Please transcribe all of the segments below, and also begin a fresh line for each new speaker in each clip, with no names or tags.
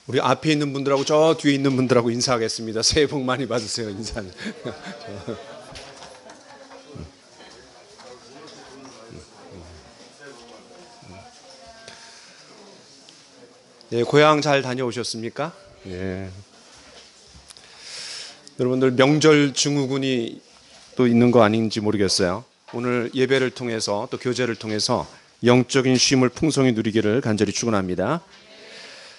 우리 앞에 있는 분들하고 저 뒤에 있는 분들하고 인사하겠습니다. 새해 복 많이 받으세요. 인사는. 예, 고향 잘 다녀오셨습니까? 예. 여러분들 명절 증후군이 또 있는 거 아닌지 모르겠어요. 오늘 예배를 통해서 또 교제를 통해서 영적인 쉼을 풍성히 누리기를 간절히 축원합니다.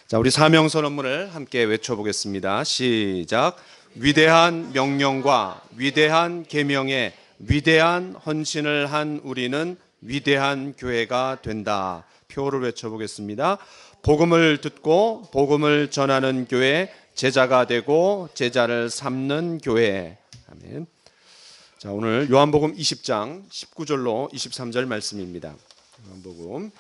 자, 우리 사명 선언문을 함께 외쳐보겠습니다. 시작. 위대한 명령과 위대한 계명에 위대한 헌신을 한 우리는 위대한 교회가 된다. 표를 외쳐보겠습니다. 복음을 듣고 복음을 전하는 교회, 제자가 되고 제자를 삼는 교회. 아멘. 자, 오늘 요한복음 20장 19절로 23절 말씀입니다. 요한복음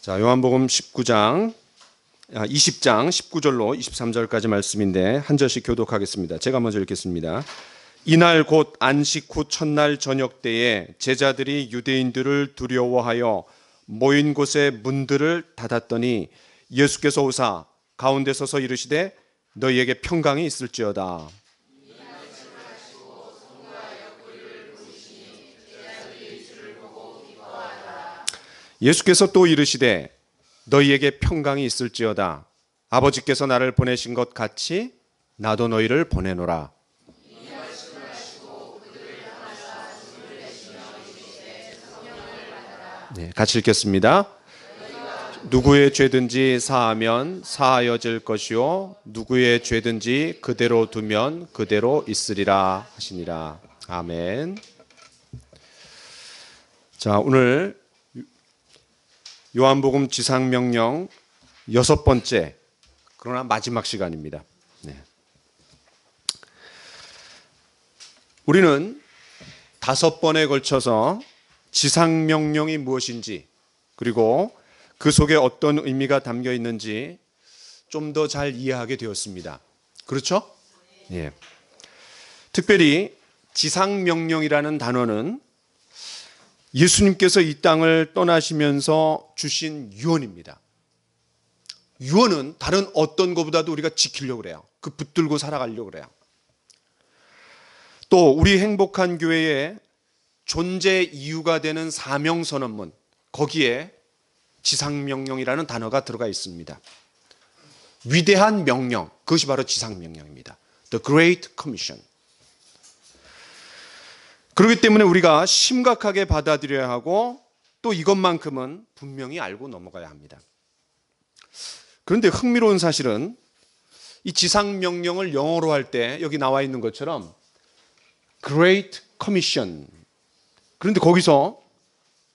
자, 요한복음 20장 19절로 23절까지 말씀인데 한 절씩 교독하겠습니다. 제가 먼저 읽겠습니다. 이날 곧 안식 후 첫날 저녁 때에 제자들이 유대인들을 두려워하여 모인 곳의 문들을 닫았더니 예수께서 오사 가운데 서서 이르시되 너희에게 평강이 있을지어다. 예수께서 또 이르시되 너희에게 평강이 있을지어다. 아버지께서 나를 보내신 것 같이 나도 너희를 보내노라. 네, 같이 읽겠습니다. 누구의 죄든지 사하면 사하여질 것이요 누구의 죄든지 그대로 두면 그대로 있으리라 하시니라. 아멘. 자, 오늘 요한복음 지상명령 6번째 그러나 마지막 시간입니다. 네. 우리는 5번에 걸쳐서 지상명령이 무엇인지 그리고 그 속에 어떤 의미가 담겨 있는지 좀 더 잘 이해하게 되었습니다. 그렇죠? 예. 특별히 지상명령이라는 단어는 예수님께서 이 땅을 떠나시면서 주신 유언입니다. 유언은 다른 어떤 것보다도 우리가 지키려고 그래요. 그 붙들고 살아가려고 그래요. 또 우리 행복한 교회의 존재 이유가 되는 사명선언문, 거기에 지상명령이라는 단어가 들어가 있습니다. 위대한 명령, 그것이 바로 지상명령입니다. The Great Commission. 그렇기 때문에 우리가 심각하게 받아들여야 하고 또 이것만큼은 분명히 알고 넘어가야 합니다. 그런데 흥미로운 사실은 이 지상명령을 영어로 할 때 여기 나와 있는 것처럼 Great Commission. 그런데 거기서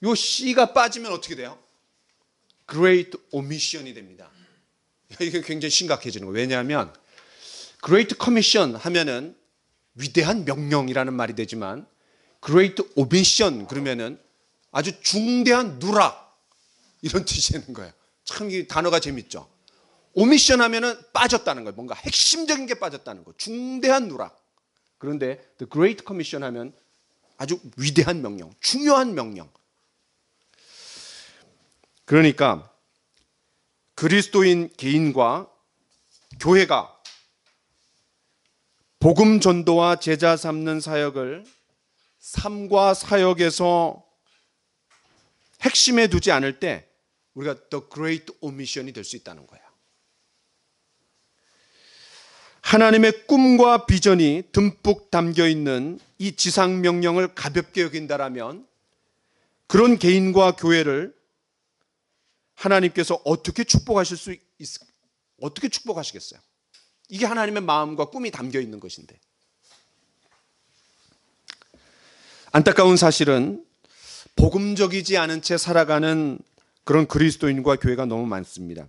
이 C가 빠지면 어떻게 돼요? Great Omission이 됩니다. 이게 굉장히 심각해지는 거예요. 왜냐하면 Great Commission 하면은 위대한 명령이라는 말이 되지만 Great Omission 그러면은 아주 중대한 누락 이런 뜻이 되는 거예요. 참 이 단어가 재밌죠. 오미션 하면은 빠졌다는 거예요. 뭔가 핵심적인 게 빠졌다는 거. 중대한 누락. 그런데 The Great Commission 하면 아주 위대한 명령, 중요한 명령. 그러니까 그리스도인 개인과 교회가 복음 전도와 제자 삼는 사역을 삶과 사역에서 핵심에 두지 않을 때 우리가 The Great Omission이 될 수 있다는 거예요. 하나님의 꿈과 비전이 듬뿍 담겨 있는 이 지상명령을 가볍게 여긴다라면 그런 개인과 교회를 하나님께서 어떻게 축복하시겠어요? 이게 하나님의 마음과 꿈이 담겨 있는 것인데. 안타까운 사실은 복음적이지 않은 채 살아가는 그런 그리스도인과 교회가 너무 많습니다.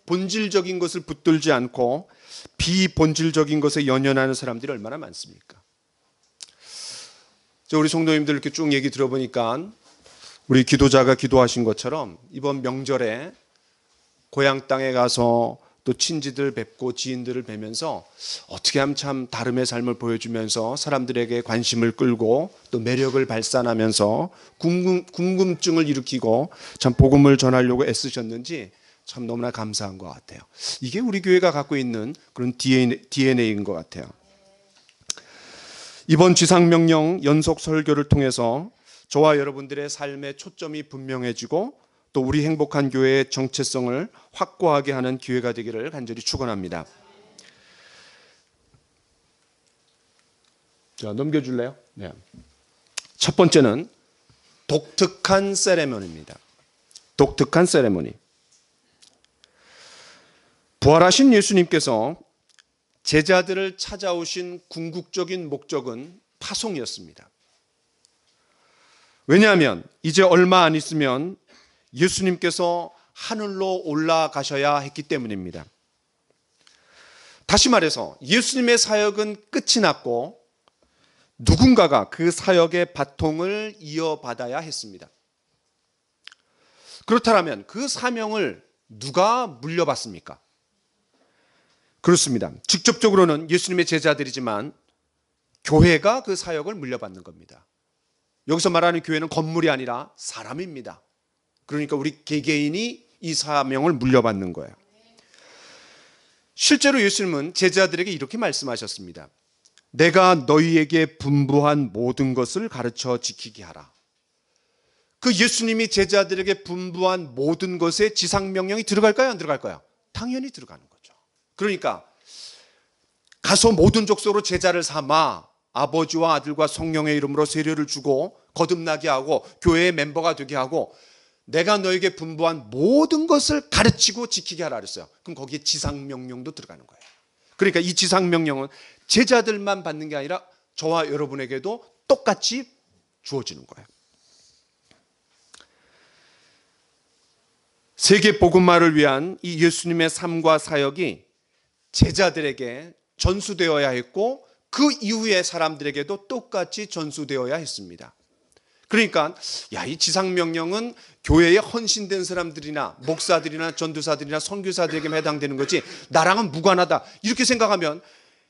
본질적인 것을 붙들지 않고 비본질적인 것에 연연하는 사람들이 얼마나 많습니까? 우리 성도님들 이렇게 쭉 얘기 들어보니까 우리 기도자가 기도하신 것처럼 이번 명절에 고향 땅에 가서 또 친지들 뵙고 지인들을 뵈면서 어떻게 하면 참 다름의 삶을 보여주면서 사람들에게 관심을 끌고 또 매력을 발산하면서 궁금증을 일으키고 참 복음을 전하려고 애쓰셨는지 참 너무나 감사한 것 같아요. 이게 우리 교회가 갖고 있는 그런 DNA인 것 같아요. 이번 지상명령 연속 설교를 통해서 저와 여러분들의 삶의 초점이 분명해지고 또 우리 행복한 교회의 정체성을 확고하게 하는 기회가 되기를 간절히 축원합니다. 자, 넘겨줄래요? 네. 첫 번째는 독특한 세레머니입니다. 독특한 세레머니. 부활하신 예수님께서 제자들을 찾아오신 궁극적인 목적은 파송이었습니다. 왜냐하면 이제 얼마 안 있으면 예수님께서 하늘로 올라가셔야 했기 때문입니다. 다시 말해서 예수님의 사역은 끝이 났고 누군가가 그 사역의 바통을 이어받아야 했습니다. 그렇다면 그 사명을 누가 물려받습니까? 그렇습니다. 직접적으로는 예수님의 제자들이지만 교회가 그 사역을 물려받는 겁니다. 여기서 말하는 교회는 건물이 아니라 사람입니다. 그러니까 우리 개개인이 이 사명을 물려받는 거예요. 실제로 예수님은 제자들에게 이렇게 말씀하셨습니다. 내가 너희에게 분부한 모든 것을 가르쳐 지키게 하라. 그 예수님이 제자들에게 분부한 모든 것에 지상명령이 들어갈까요? 안 들어갈까요? 당연히 들어가는 거죠. 그러니까 가서 모든 족속으로 제자를 삼아 아버지와 아들과 성령의 이름으로 세례를 주고 거듭나게 하고 교회의 멤버가 되게 하고 내가 너에게 분부한 모든 것을 가르치고 지키게 하라 그랬어요. 그럼 거기에 지상명령도 들어가는 거예요. 그러니까 이 지상명령은 제자들만 받는 게 아니라 저와 여러분에게도 똑같이 주어지는 거예요. 세계 복음화를 위한 이 예수님의 삶과 사역이 제자들에게 전수되어야 했고 그 이후의 사람들에게도 똑같이 전수되어야 했습니다. 그러니까 이 지상명령은 교회에 헌신된 사람들이나 목사들이나 전도사들이나 선교사들에게만 해당되는 거지 나랑은 무관하다 이렇게 생각하면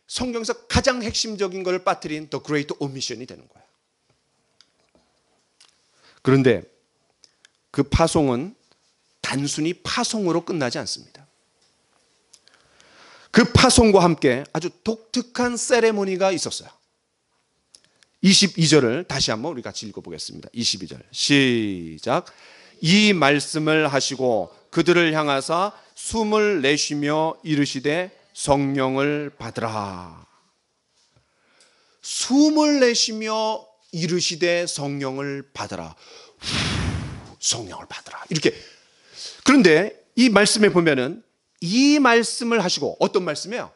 성경에서 가장 핵심적인 걸 빠뜨린 The Great Omission이 되는 거예요. 그런데 그 파송은 단순히 파송으로 끝나지 않습니다. 그 파송과 함께 아주 독특한 세레모니가 있었어요. 22절을 다시 한번 우리 같이 읽어보겠습니다. 22절 시작. 이 말씀을 하시고 그들을 향하사 숨을 내쉬며 이르시되 성령을 받으라. 숨을 내쉬며 이르시되 성령을 받으라. 성령을 받으라. 이렇게. 그런데 이 말씀에 보면은 이 말씀을 하시고 어떤 말씀이에요?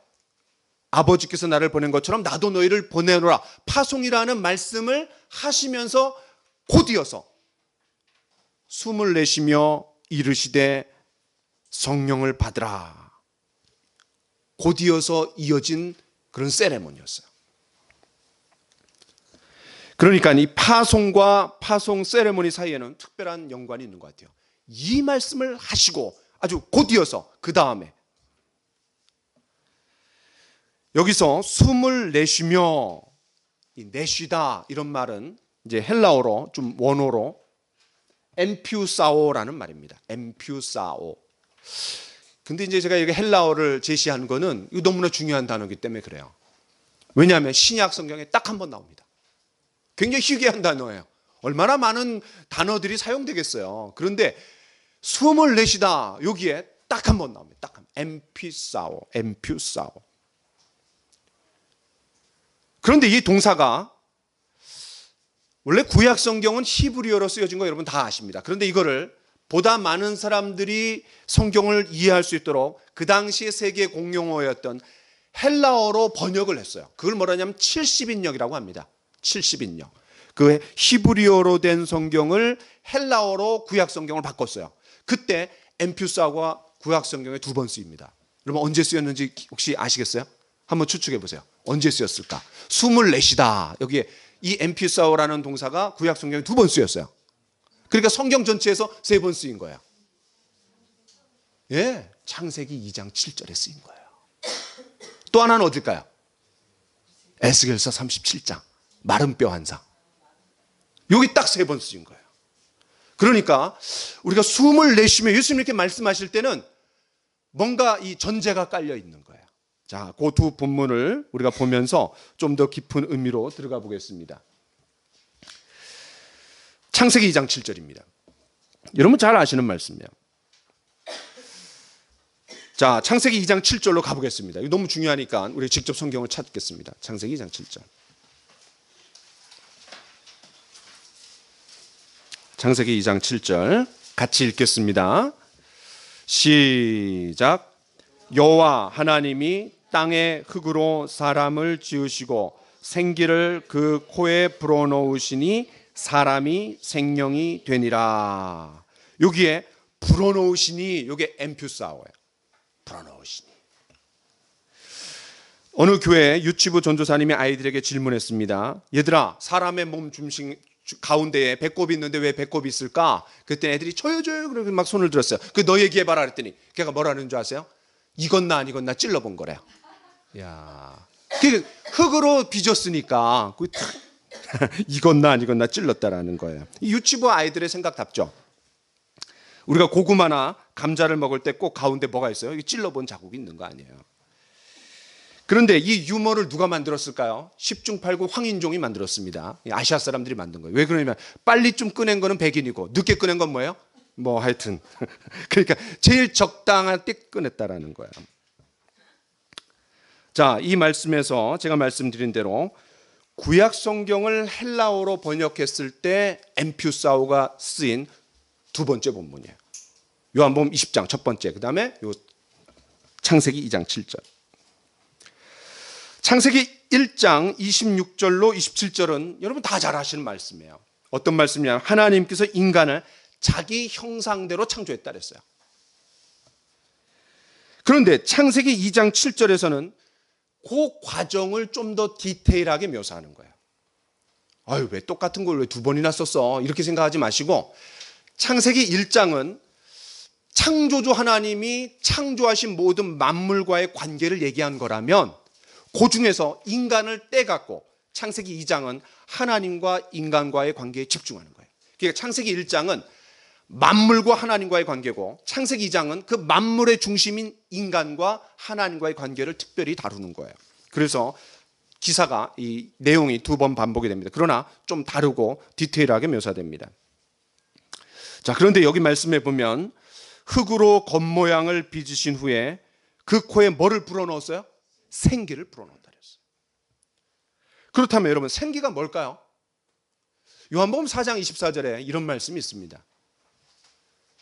아버지께서 나를 보낸 것처럼 나도 너희를 보내노라. 파송이라는 말씀을 하시면서 곧이어서 숨을 내쉬며 이르시되 성령을 받으라. 곧이어서 이어진 그런 세레모니였어요. 그러니까 이 파송과 파송 세레모니 사이에는 특별한 연관이 있는 것 같아요. 이 말씀을 하시고 아주 곧이어서 그 다음에 여기서 숨을 내쉬며 내쉬다 이런 말은 이제 헬라어로 좀 원어로 엠퓨사오라는 말입니다. 엠퓨사오. 근데 이제 제가 여기 헬라어를 제시한 거는 이거 너무나 중요한 단어이기 때문에 그래요. 왜냐하면 신약 성경에 딱 한 번 나옵니다. 굉장히 희귀한 단어예요. 얼마나 많은 단어들이 사용되겠어요. 그런데 숨을 내쉬다 여기에 딱 한 번 나옵니다. 딱 한 번. 엠퓨사오, 엠퓨사오. 그런데 이 동사가 원래 구약 성경은 히브리어로 쓰여진 거 여러분 다 아십니다. 그런데 이거를 보다 많은 사람들이 성경을 이해할 수 있도록 그 당시의 세계 공용어였던 헬라어로 번역을 했어요. 그걸 뭐라냐면 70인역이라고 합니다. 70인역. 그 히브리어로 된 성경을 헬라어로 구약 성경을 바꿨어요. 그때 엠퓨사가 구약 성경에 2번 쓰입니다. 여러분 언제 쓰였는지 혹시 아시겠어요? 한번 추측해 보세요. 언제 쓰였을까? 숨을 내쉬다. 여기에 이 엠퓨사오라는 동사가 구약 성경에 2번 쓰였어요. 그러니까 성경 전체에서 3번 쓰인 거예요. 예. 창세기 2장 7절에 쓰인 거예요. 또 하나는 어딜까요? 에스겔서 37장 마른 뼈 환상. 여기 딱 3번 쓰인 거예요. 그러니까 우리가 숨을 내쉬며 예수님 이렇게 말씀하실 때는 뭔가 이 전제가 깔려 있는 거예요. 자, 그 두 본문을 우리가 보면서 좀 더 깊은 의미로 들어가 보겠습니다. 창세기 2장 7절입니다. 여러분 잘 아시는 말씀이에요. 자, 창세기 2장 7절로 가보겠습니다. 이거 너무 중요하니까 우리 직접 성경을 찾겠습니다. 창세기 2장 7절. 창세기 2장 7절 같이 읽겠습니다. 시작. 여호와 하나님이 땅의 흙으로 사람을 지으시고 생기를 그 코에 불어넣으시니 사람이 생명이 되니라. 여기에 불어넣으시니 이게 엠퓨사오예요. 불어넣으시니. 어느 교회 유치부 전도사님이 아이들에게 질문했습니다. 얘들아, 사람의 몸 중심 가운데에 배꼽이 있는데 왜 배꼽이 있을까? 그때 애들이 저요 그러고 막 손을 들었어요. 그 너 얘기해봐라 그랬더니 걔가 뭐라는 줄 아세요? 이건나 아니건나 찔러본 거래요. 야, 그 흙으로 빚었으니까 이건나 아니건나 찔렀다라는 거예요. 이 유치부 아이들의 생각답죠. 우리가 고구마나 감자를 먹을 때 꼭 가운데 뭐가 있어요? 찔러본 자국이 있는 거 아니에요. 그런데 이 유머를 누가 만들었을까요? 10중 8구 황인종이 만들었습니다. 아시아 사람들이 만든 거예요. 왜 그러냐면 빨리 좀 꺼낸 거는 백인이고 늦게 꺼낸 건 뭐예요? 뭐 하여튼 그러니까 제일 적당한 때 꺼냈다라는 거예요. 자, 이 말씀에서 제가 말씀드린 대로 구약 성경을 헬라어로 번역했을 때 엠퓨사오가 쓰인 두 번째 본문이에요. 요한복음 20장 첫 번째, 그 다음에 요 창세기 2장 7절. 창세기 1장 26절로 27절은 여러분 다 잘 아시는 말씀이에요. 어떤 말씀이냐? 하나님께서 인간을 자기 형상대로 창조했다 그랬어요. 그런데 창세기 2장 7절에서는 그 과정을 좀 더 디테일하게 묘사하는 거예요. 아유, 왜 똑같은 걸 왜 두 번이나 썼어? 이렇게 생각하지 마시고 창세기 1장은 창조주 하나님이 창조하신 모든 만물과의 관계를 얘기한 거라면 그 중에서 인간을 떼갖고 창세기 2장은 하나님과 인간과의 관계에 집중하는 거예요. 그러니까 창세기 1장은 만물과 하나님과의 관계고 창세기 2장은 그 만물의 중심인 인간과 하나님과의 관계를 특별히 다루는 거예요. 그래서 기사가 이 내용이 두 번 반복이 됩니다. 그러나 좀 다르고 디테일하게 묘사됩니다. 자, 그런데 여기 말씀해 보면 흙으로 겉모양을 빚으신 후에 그 코에 뭐를 불어넣었어요? 생기를 불어넣었다 그랬어요. 그렇다면 여러분 생기가 뭘까요? 요한복음 4장 24절에 이런 말씀이 있습니다.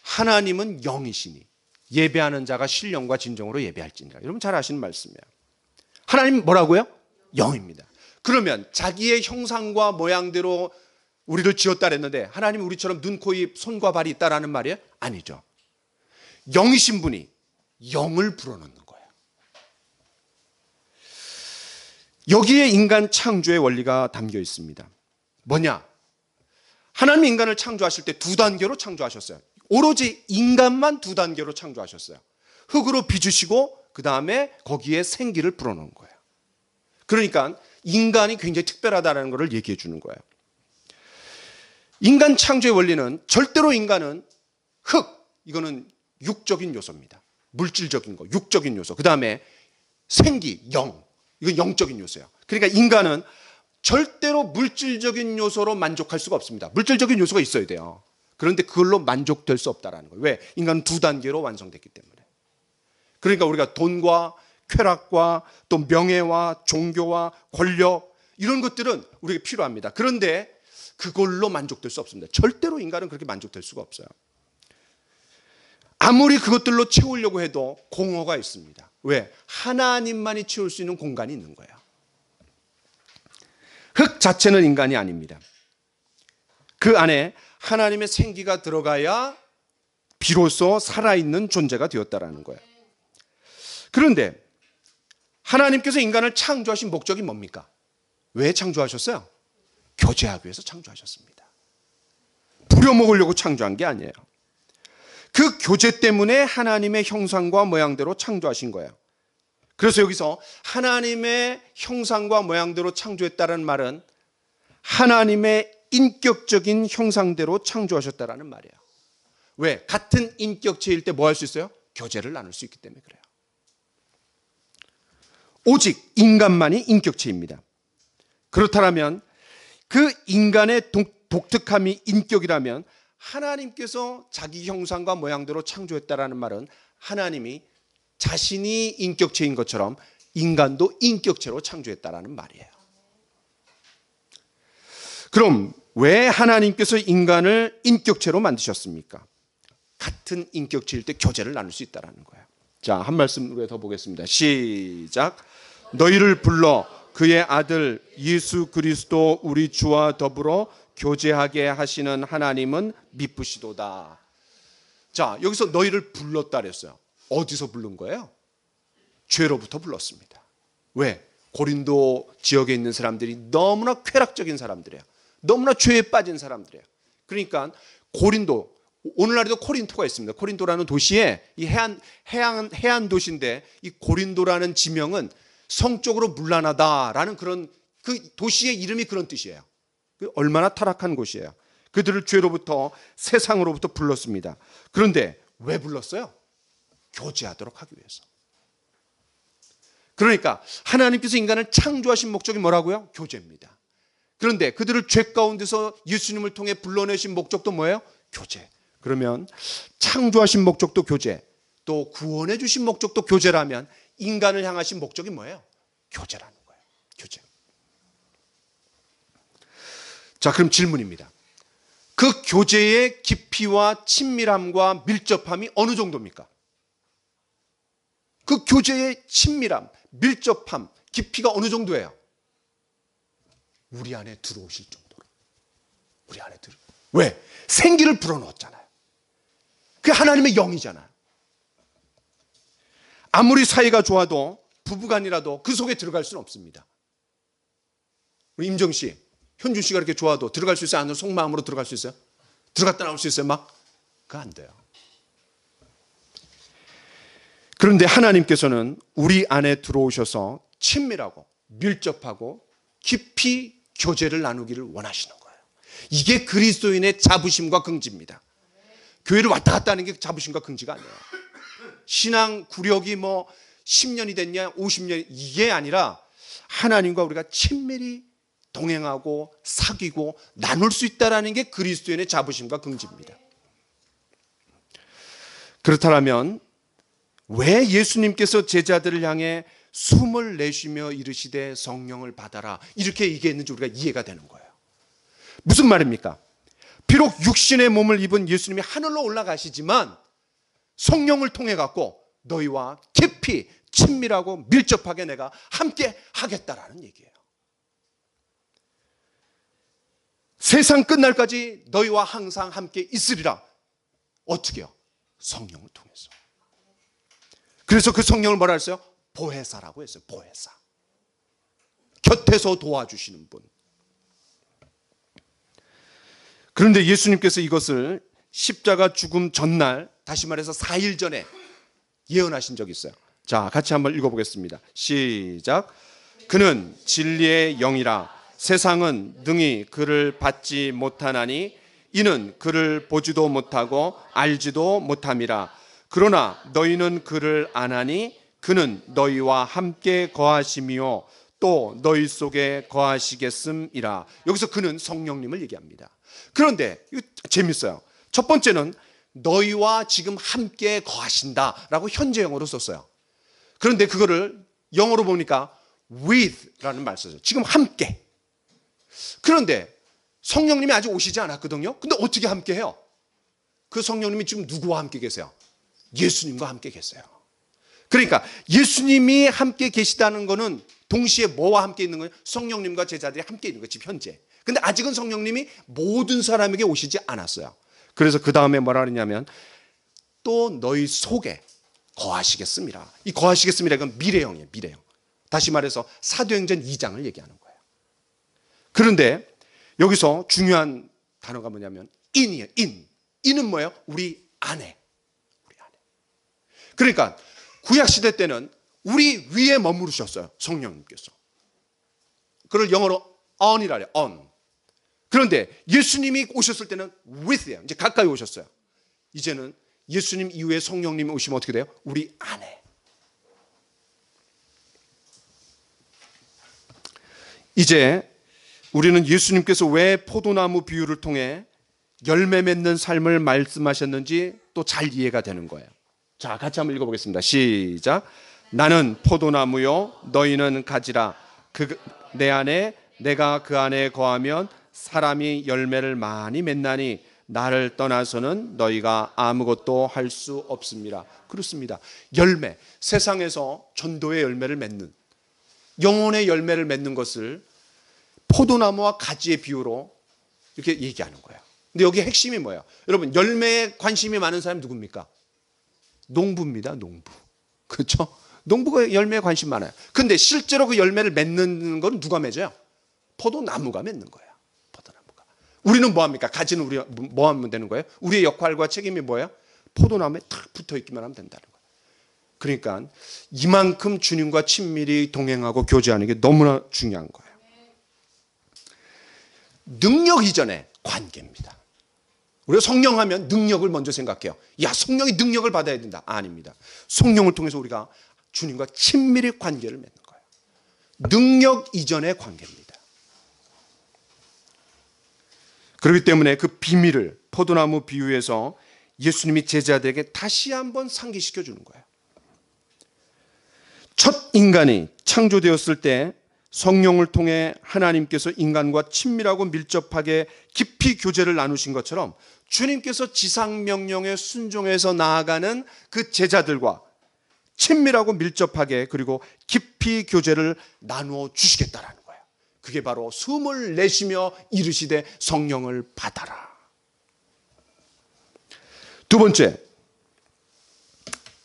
하나님은 영이시니 예배하는 자가 신령과 진정으로 예배할지니라. 여러분 잘 아시는 말씀이에요. 하나님 뭐라고요? 영입니다. 그러면 자기의 형상과 모양대로 우리를 지었다 그랬는데 하나님이 우리처럼 눈, 코, 입, 손과 발이 있다라는 말이에요? 아니죠. 영이신 분이 영을 불어넣는 거예요. 여기에 인간 창조의 원리가 담겨 있습니다. 뭐냐? 하나님이 인간을 창조하실 때 두 단계로 창조하셨어요. 오로지 인간만 두 단계로 창조하셨어요. 흙으로 빚으시고 그 다음에 거기에 생기를 불어넣은 거예요. 그러니까 인간이 굉장히 특별하다는 것을 얘기해 주는 거예요. 인간 창조의 원리는 절대로 인간은 흙, 이거는 육적인 요소입니다. 물질적인 거, 육적인 요소. 그 다음에 생기, 영, 이건 영적인 요소예요. 그러니까 인간은 절대로 물질적인 요소로 만족할 수가 없습니다. 물질적인 요소가 있어야 돼요. 그런데 그걸로 만족될 수 없다는 거예요. 왜? 인간은 두 단계로 완성됐기 때문에. 그러니까 우리가 돈과 쾌락과 또 명예와 종교와 권력 이런 것들은 우리에게 필요합니다. 그런데 그걸로 만족될 수 없습니다. 절대로 인간은 그렇게 만족될 수가 없어요. 아무리 그것들로 채우려고 해도 공허가 있습니다. 왜? 하나님만이 채울 수 있는 공간이 있는 거예요. 흙 자체는 인간이 아닙니다. 그 안에 하나님의 생기가 들어가야 비로소 살아있는 존재가 되었다라는 거예요. 그런데 하나님께서 인간을 창조하신 목적이 뭡니까? 왜 창조하셨어요? 교제하기 위해서 창조하셨습니다. 부려먹으려고 창조한 게 아니에요. 그 교제 때문에 하나님의 형상과 모양대로 창조하신 거예요. 그래서 여기서 하나님의 형상과 모양대로 창조했다는 말은 하나님의 인격적인 형상대로 창조하셨다는 말이에요. 왜? 같은 인격체일 때 뭐 할 수 있어요? 교제를 나눌 수 있기 때문에 그래요. 오직 인간만이 인격체입니다. 그렇다면 그 인간의 독특함이 인격이라면 하나님께서 자기 형상과 모양대로 창조했다라는 말은 하나님이 자신이 인격체인 것처럼 인간도 인격체로 창조했다라는 말이에요. 그럼 왜 하나님께서 인간을 인격체로 만드셨습니까? 같은 인격체일 때 교제를 나눌 수 있다는 거예요. 자, 한 말씀 우리가 더 보겠습니다. 시작. 너희를 불러 그의 아들 예수 그리스도 우리 주와 더불어 교제하게 하시는 하나님은 미쁘시도다. 자, 여기서 너희를 불렀다 그랬어요. 어디서 부른 거예요? 죄로부터 불렀습니다. 왜? 고린도 지역에 있는 사람들이 너무나 쾌락적인 사람들이에요. 너무나 죄에 빠진 사람들이에요. 그러니까 고린도, 오늘날에도 코린토가 있습니다. 코린토라는 도시에 이 해안 도시인데 이 고린도라는 지명은 성적으로 문란하다라는 그런 그 도시의 이름이 그런 뜻이에요. 얼마나 타락한 곳이에요. 그들을 죄로부터 세상으로부터 불렀습니다. 그런데 왜 불렀어요? 교제하도록 하기 위해서. 그러니까 하나님께서 인간을 창조하신 목적이 뭐라고요? 교제입니다. 그런데 그들을 죄 가운데서 예수님을 통해 불러내신 목적도 뭐예요? 교제. 그러면 창조하신 목적도 교제, 또 구원해 주신 목적도 교제라면 인간을 향하신 목적이 뭐예요? 교제라는 거예요. 교제. 자, 그럼 질문입니다. 그 교제의 깊이와 친밀함과 밀접함이 어느 정도입니까? 그 교제의 친밀함, 밀접함, 깊이가 어느 정도예요? 우리 안에 들어오실 정도로. 우리 안에 왜? 생기를 불어넣었잖아요. 그게 하나님의 영이잖아요. 아무리 사이가 좋아도 부부간이라도 그 속에 들어갈 수는 없습니다. 우리 임정 씨, 현준 씨가 이렇게 좋아도 들어갈 수 있어요? 안 속마음으로 들어갈 수 있어요? 들어갔다 나올 수 있어요? 막? 그거 안 돼요. 그런데 하나님께서는 우리 안에 들어오셔서 친밀하고 밀접하고 깊이 교제를 나누기를 원하시는 거예요. 이게 그리스도인의 자부심과 긍지입니다. 교회를 왔다 갔다 하는 게 자부심과 긍지가 아니에요. 신앙 구력이 뭐 10년이 됐냐 50년이 이게 아니라 하나님과 우리가 친밀히 동행하고 사귀고 나눌 수 있다는 게 그리스도인의 자부심과 긍지입니다. 그렇다면 왜 예수님께서 제자들을 향해 숨을 내쉬며 이르시되 성령을 받아라 이렇게 얘기했는지 우리가 이해가 되는 거예요. 무슨 말입니까? 비록 육신의 몸을 입은 예수님이 하늘로 올라가시지만 성령을 통해 갖고 너희와 깊이 친밀하고 밀접하게 내가 함께 하겠다라는 얘기예요. 세상 끝날까지 너희와 항상 함께 있으리라. 어떻게요? 성령을 통해서. 그래서 그 성령을 뭐라 했어요? 보혜사라고 했어요. 보혜사. 곁에서 도와주시는 분. 그런데 예수님께서 이것을 십자가 죽음 전날, 다시 말해서 4일 전에 예언하신 적이 있어요. 자, 같이 한번 읽어보겠습니다. 시작. 그는 진리의 영이라 세상은 능히 그를 받지 못하나니 이는 그를 보지도 못하고 알지도 못함이라. 그러나 너희는 그를 아나니 그는 너희와 함께 거하시며 또 너희 속에 거하시겠음이라. 여기서 그는 성령님을 얘기합니다. 그런데 이거 재밌어요. 첫 번째는 너희와 지금 함께 거하신다라고 현재형으로 썼어요. 그런데 그거를 영어로 보니까 with라는 말 썼어요. 지금 함께. 그런데 성령님이 아직 오시지 않았거든요. 근데 어떻게 함께 해요? 그 성령님이 지금 누구와 함께 계세요? 예수님과 함께 계세요. 그러니까 예수님이 함께 계시다는 것은 동시에 뭐와 함께 있는 거예요? 성령님과 제자들이 함께 있는 거예요. 지금 현재. 근데 아직은 성령님이 모든 사람에게 오시지 않았어요. 그래서 그 다음에 뭐라 그러냐면 또 너희 속에 거하시겠습니다. 이 거하시겠습니다. 이건 미래형이에요. 미래형. 다시 말해서 사도행전 2장을 얘기하는 거예요. 그런데 여기서 중요한 단어가 뭐냐면 in이에요. in. in은 뭐예요? 우리 안에. 그러니까 구약 시대 때는 우리 위에 머무르셨어요. 성령님께서. 그걸 영어로 on이라 해요. on. 그런데 예수님이 오셨을 때는 with예요. 이제 가까이 오셨어요. 이제는 예수님 이후에 성령님이 오시면 어떻게 돼요? 우리 안에. 이제 우리는 예수님께서 왜 포도나무 비유를 통해 열매 맺는 삶을 말씀하셨는지 또 잘 이해가 되는 거예요. 자, 같이 한번 읽어보겠습니다. 시작. 나는 포도나무요 너희는 가지라. 내 안에 내가 그 안에 거하면 사람이 열매를 많이 맺나니 나를 떠나서는 너희가 아무것도 할 수 없습니다. 그렇습니다. 열매, 세상에서 전도의 열매를 맺는, 영혼의 열매를 맺는 것을 포도나무와 가지의 비유로 이렇게 얘기하는 거예요. 근데 여기 핵심이 뭐예요? 여러분, 열매에 관심이 많은 사람이 누굽니까? 농부입니다. 농부. 그렇죠? 농부가 열매에 관심 많아요. 근데 실제로 그 열매를 맺는 건 누가 맺어요? 포도나무가 맺는 거예요. 포도나무가. 우리는 뭐 합니까? 가지는 우리 뭐 하면 되는 거예요? 우리의 역할과 책임이 뭐예요? 포도나무에 탁 붙어 있기만 하면 된다는 거예요. 그러니까 이만큼 주님과 친밀히 동행하고 교제하는 게 너무나 중요한 거예요. 능력 이전에 관계입니다. 우리가 성령 하면 능력을 먼저 생각해요. 야, 성령이 능력을 받아야 된다. 아닙니다. 성령을 통해서 우리가 주님과 친밀히 관계를 맺는 거예요. 능력 이전의 관계입니다. 그렇기 때문에 그 비밀을 포도나무 비유에서 예수님이 제자들에게 다시 한번 상기시켜 주는 거예요. 첫 인간이 창조되었을 때 성령을 통해 하나님께서 인간과 친밀하고 밀접하게 깊이 교제를 나누신 것처럼 주님께서 지상명령에 순종해서 나아가는 그 제자들과 친밀하고 밀접하게 그리고 깊이 교제를 나누어 주시겠다라는 거예요. 그게 바로 숨을 내쉬며 이르시되 성령을 받아라. 두 번째,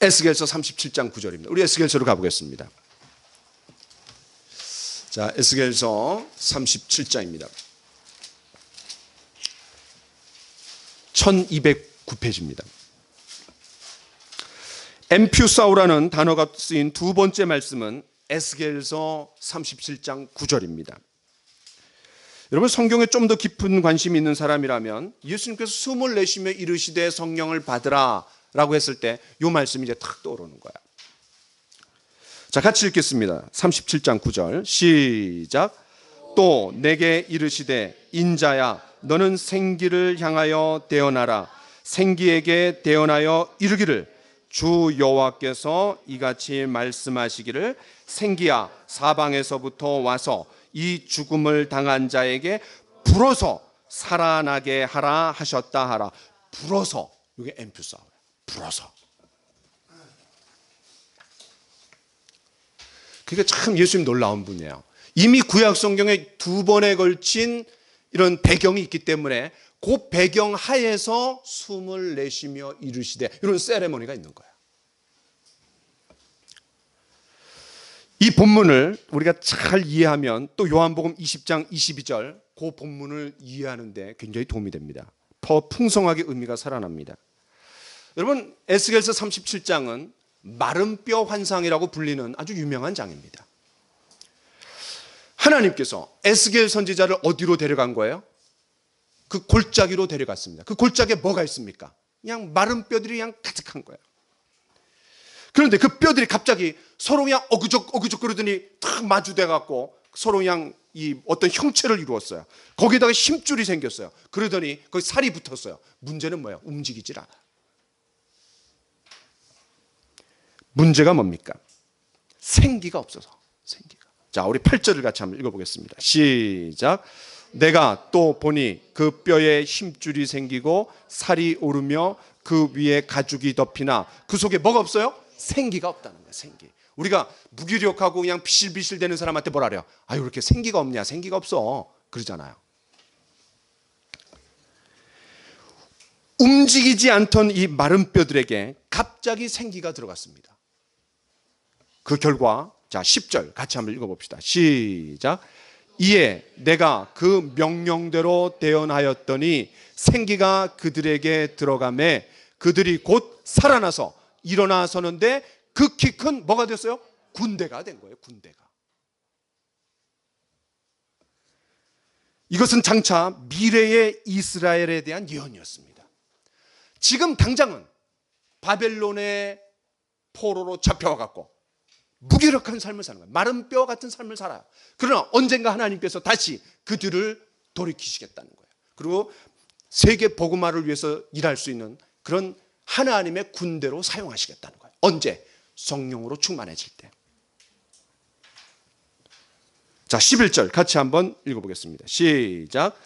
에스겔서 37장 9절입니다. 우리 에스겔서로 가보겠습니다. 자, 에스겔서 37장입니다. 1209페이지입니다. 엠퓨사우라는 단어가 쓰인 두 번째 말씀은 에스겔서 37장 9절입니다. 여러분, 성경에 좀 더 깊은 관심이 있는 사람이라면 예수님께서 숨을 내쉬며 이르시되 성령을 받으라 라고 했을 때 이 말씀이 이제 탁 떠오르는 거야. 자, 같이 읽겠습니다. 37장 9절 시작. 또 내게 이르시되 인자야 너는 생기를 향하여 대언하라. 생기에게 대언하여 이르기를 주 여호와께서 이같이 말씀하시기를 생기야 사방에서부터 와서 이 죽음을 당한 자에게 불어서 살아나게 하라 하셨다 하라. 불어서, 이게 엠퓨사우야. 불어서. 그게 참 예수님 놀라운 분이에요. 이미 구약 성경에 두 번에 걸친 이런 배경이 있기 때문에 그 배경 하에서 숨을 내쉬며 이르시되 이런 세레머니가 있는 거예요. 이 본문을 우리가 잘 이해하면 또 요한복음 20장 22절 그 본문을 이해하는 데 굉장히 도움이 됩니다. 더 풍성하게 의미가 살아납니다. 여러분, 에스겔서 37장은 마른 뼈 환상이라고 불리는 아주 유명한 장입니다. 하나님께서 에스겔 선지자를 어디로 데려간 거예요? 그 골짜기로 데려갔습니다. 그 골짜기에 뭐가 있습니까? 그냥 마른 뼈들이 그냥 가득한 거예요. 그런데 그 뼈들이 갑자기 서로 그냥 어그적 그러더니 탁 마주돼 갖고 서로 그냥 이 어떤 형체를 이루었어요. 거기다가 힘줄이 생겼어요. 그러더니 거기 살이 붙었어요. 문제는 뭐예요? 움직이질 않아. 문제가 뭡니까? 생기가 없어서. 생기가. 자, 우리 8절을 같이 한번 읽어보겠습니다. 시작. 내가 또 보니 그 뼈에 힘줄이 생기고 살이 오르며 그 위에 가죽이 덮이나 그 속에 뭐가 없어요? 생기가 없다는 거예요. 생기. 우리가 무기력하고 그냥 비실비실 되는 사람한테 뭐라 그래요? 아유, 이렇게 생기가 없냐? 생기가 없어. 그러잖아요. 움직이지 않던 이 마른 뼈들에게 갑자기 생기가 들어갔습니다. 그 결과, 자, 10절 같이 한번 읽어봅시다. 시작. 이에 내가 그 명령대로 대언하였더니 생기가 그들에게 들어가매 그들이 곧 살아나서 일어나서는데 그 키 큰 뭐가 됐어요? 군대가 된 거예요. 군대가. 이것은 장차 미래의 이스라엘에 대한 예언이었습니다. 지금 당장은 바벨론의 포로로 잡혀와 갖고 무기력한 삶을 사는 거예요. 마른 뼈 같은 삶을 살아요. 그러나 언젠가 하나님께서 다시 그들을 돌이키시겠다는 거예요. 그리고 세계 복음화를 위해서 일할 수 있는 그런 하나님의 군대로 사용하시겠다는 거예요. 언제? 성령으로 충만해질 때. 자, 11절 같이 한번 읽어보겠습니다. 시작.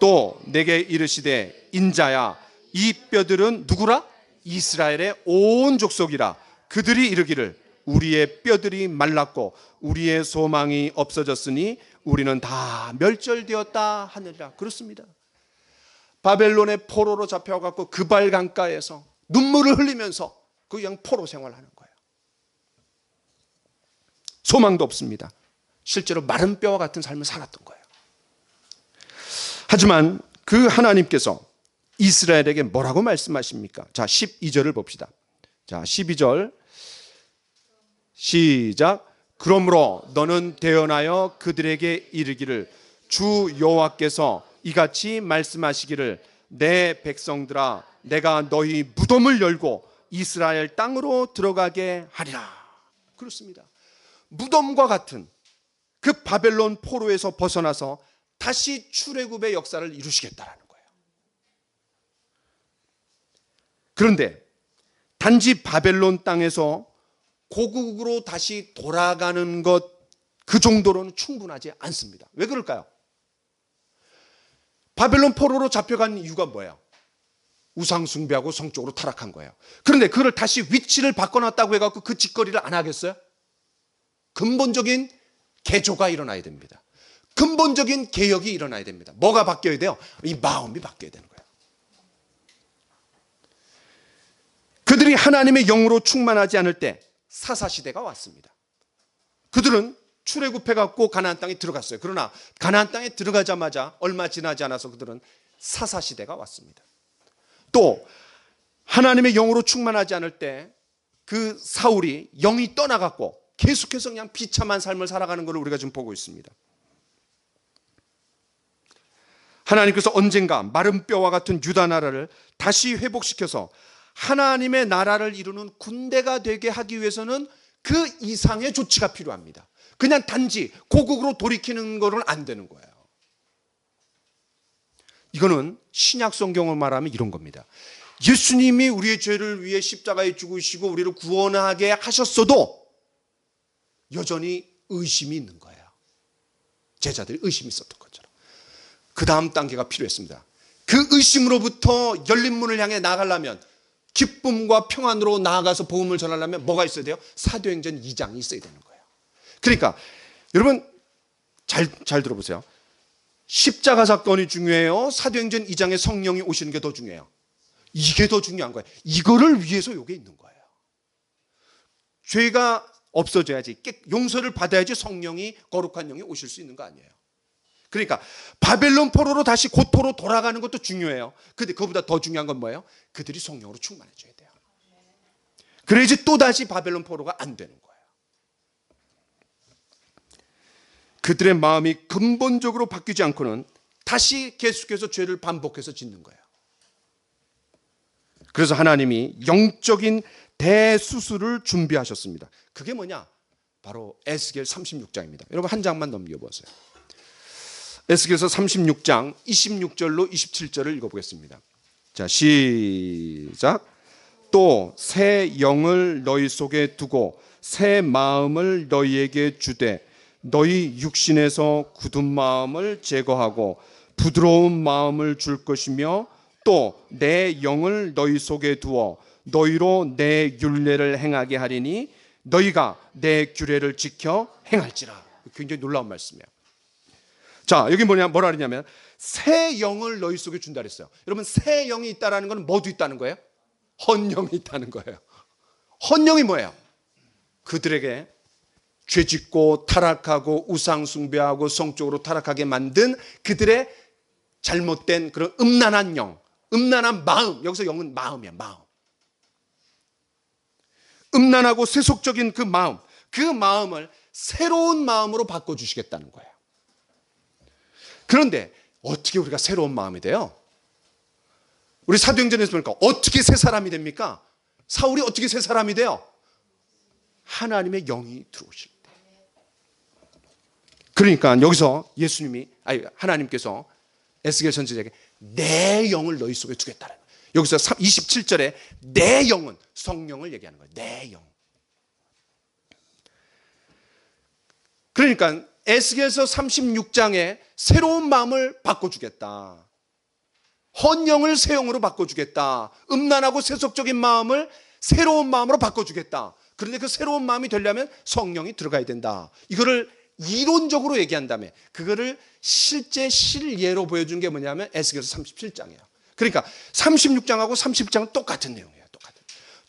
또 내게 이르시되 인자야 이 뼈들은 누구라? 이스라엘의 온 족속이라. 그들이 이르기를 우리의 뼈들이 말랐고 우리의 소망이 없어졌으니 우리는 다 멸절되었다 하느니라. 그렇습니다. 바벨론의 포로로 잡혀갖고 그발 강가에서 눈물을 흘리면서 그냥 포로 생활하는 거예요. 소망도 없습니다. 실제로 마른 뼈와 같은 삶을 살았던 거예요. 하지만 그 하나님께서 이스라엘에게 뭐라고 말씀하십니까? 자, 12절을 봅시다. 자, 12절 시작. 그러므로 너는 대언하여 그들에게 이르기를 주 여호와께서 이같이 말씀하시기를 내 백성들아 내가 너희 무덤을 열고 이스라엘 땅으로 들어가게 하리라. 그렇습니다. 무덤과 같은 그 바벨론 포로에서 벗어나서 다시 출애굽의 역사를 이루시겠다라는 거예요. 그런데 단지 바벨론 땅에서 고국으로 다시 돌아가는 것 그 정도로는 충분하지 않습니다. 왜 그럴까요? 바벨론 포로로 잡혀간 이유가 뭐예요? 우상 숭배하고 성적으로 타락한 거예요. 그런데 그걸 다시 위치를 바꿔놨다고 해갖고 그 짓거리를 안 하겠어요? 근본적인 개조가 일어나야 됩니다. 근본적인 개혁이 일어나야 됩니다. 뭐가 바뀌어야 돼요? 이 마음이 바뀌어야 되는 거예요. 그들이 하나님의 영으로 충만하지 않을 때 사사시대가 왔습니다. 그들은 출애굽해갖고 가나안 땅에 들어갔어요. 그러나 가나안 땅에 들어가자마자 얼마 지나지 않아서 그들은 사사시대가 왔습니다. 또 하나님의 영으로 충만하지 않을 때 그 사울이 영이 떠나갔고 계속해서 그냥 비참한 삶을 살아가는 것을 우리가 지금 보고 있습니다. 하나님께서 언젠가 마른 뼈와 같은 유다 나라를 다시 회복시켜서 하나님의 나라를 이루는 군대가 되게 하기 위해서는 그 이상의 조치가 필요합니다. 그냥 단지 고국으로 돌이키는 거는 안 되는 거예요. 이거는 신약 성경을 말하면 이런 겁니다. 예수님이 우리의 죄를 위해 십자가에 죽으시고 우리를 구원하게 하셨어도 여전히 의심이 있는 거예요. 제자들이 의심이 있었던 것처럼. 그 다음 단계가 필요했습니다. 그 의심으로부터 열린 문을 향해 나아가려면 기쁨과 평안으로 나아가서 복음을 전하려면 뭐가 있어야 돼요? 사도행전 2장이 있어야 되는 거예요. 그러니까 여러분 잘 들어보세요. 십자가 사건이 중요해요? 사도행전 2장에 성령이 오시는 게 더 중요해요? 이게 더 중요한 거예요. 이거를 위해서 이게 있는 거예요. 죄가 없어져야지, 용서를 받아야지 성령이, 거룩한 영이 오실 수 있는 거 아니에요. 그러니까 바벨론 포로로 다시 고토로 돌아가는 것도 중요해요. 근데 그보다 더 중요한 건 뭐예요? 그들이 성령으로 충만해져야 돼요. 그래야지 또다시 바벨론 포로가 안 되는 거예요. 그들의 마음이 근본적으로 바뀌지 않고는 다시 계속해서 죄를 반복해서 짓는 거예요. 그래서 하나님이 영적인 대수술을 준비하셨습니다. 그게 뭐냐? 바로 에스겔 36장입니다. 여러분 한 장만 넘겨보세요. 에스겔서 36장 26절로 27절을 읽어보겠습니다. 자, 시작. 또 새 영을 너희 속에 두고 새 마음을 너희에게 주되 너희 육신에서 굳은 마음을 제거하고 부드러운 마음을 줄 것이며 또 내 영을 너희 속에 두어 너희로 내 율례를 행하게 하리니 너희가 내 규례를 지켜 행할지라. 굉장히 놀라운 말씀이에요. 자, 여기 뭐라 그러냐면 새 영을 너희 속에 준다 그랬어요. 여러분 새 영이 있다라는 건 뭐도 있다는 거예요? 헌영이 있다는 거예요. 헌영이 뭐예요? 그들에게 죄짓고 타락하고 우상 숭배하고 성적으로 타락하게 만든 그들의 잘못된 그런 음란한 영, 음란한 마음. 여기서 영은 마음이야, 마음. 음란하고 세속적인 그 마음을 새로운 마음으로 바꿔주시겠다는 거예요. 그런데 어떻게 우리가 새로운 마음이 돼요? 우리 사도행전에서 보니까 어떻게 새 사람이 됩니까? 사울이 어떻게 새 사람이 돼요? 하나님의 영이 들어오실 때. 그러니까 여기서 하나님께서 에스겔 선지자에게 내 영을 너희 속에 두겠다는 거예요. 여기서 27절에 내 영은 성령을 얘기하는 거예요. 내 영. 그러니까 에스겔서 36장에 새로운 마음을 바꿔주겠다. 헌영을 새 영으로 바꿔주겠다. 음란하고 세속적인 마음을 새로운 마음으로 바꿔주겠다. 그런데 그 새로운 마음이 되려면 성령이 들어가야 된다. 이거를 이론적으로 얘기한 다음에 그거를 실제 실예로 보여준 게 뭐냐면 에스겔서 37장이에요. 그러니까 36장하고 30장은 똑같은 내용이에요.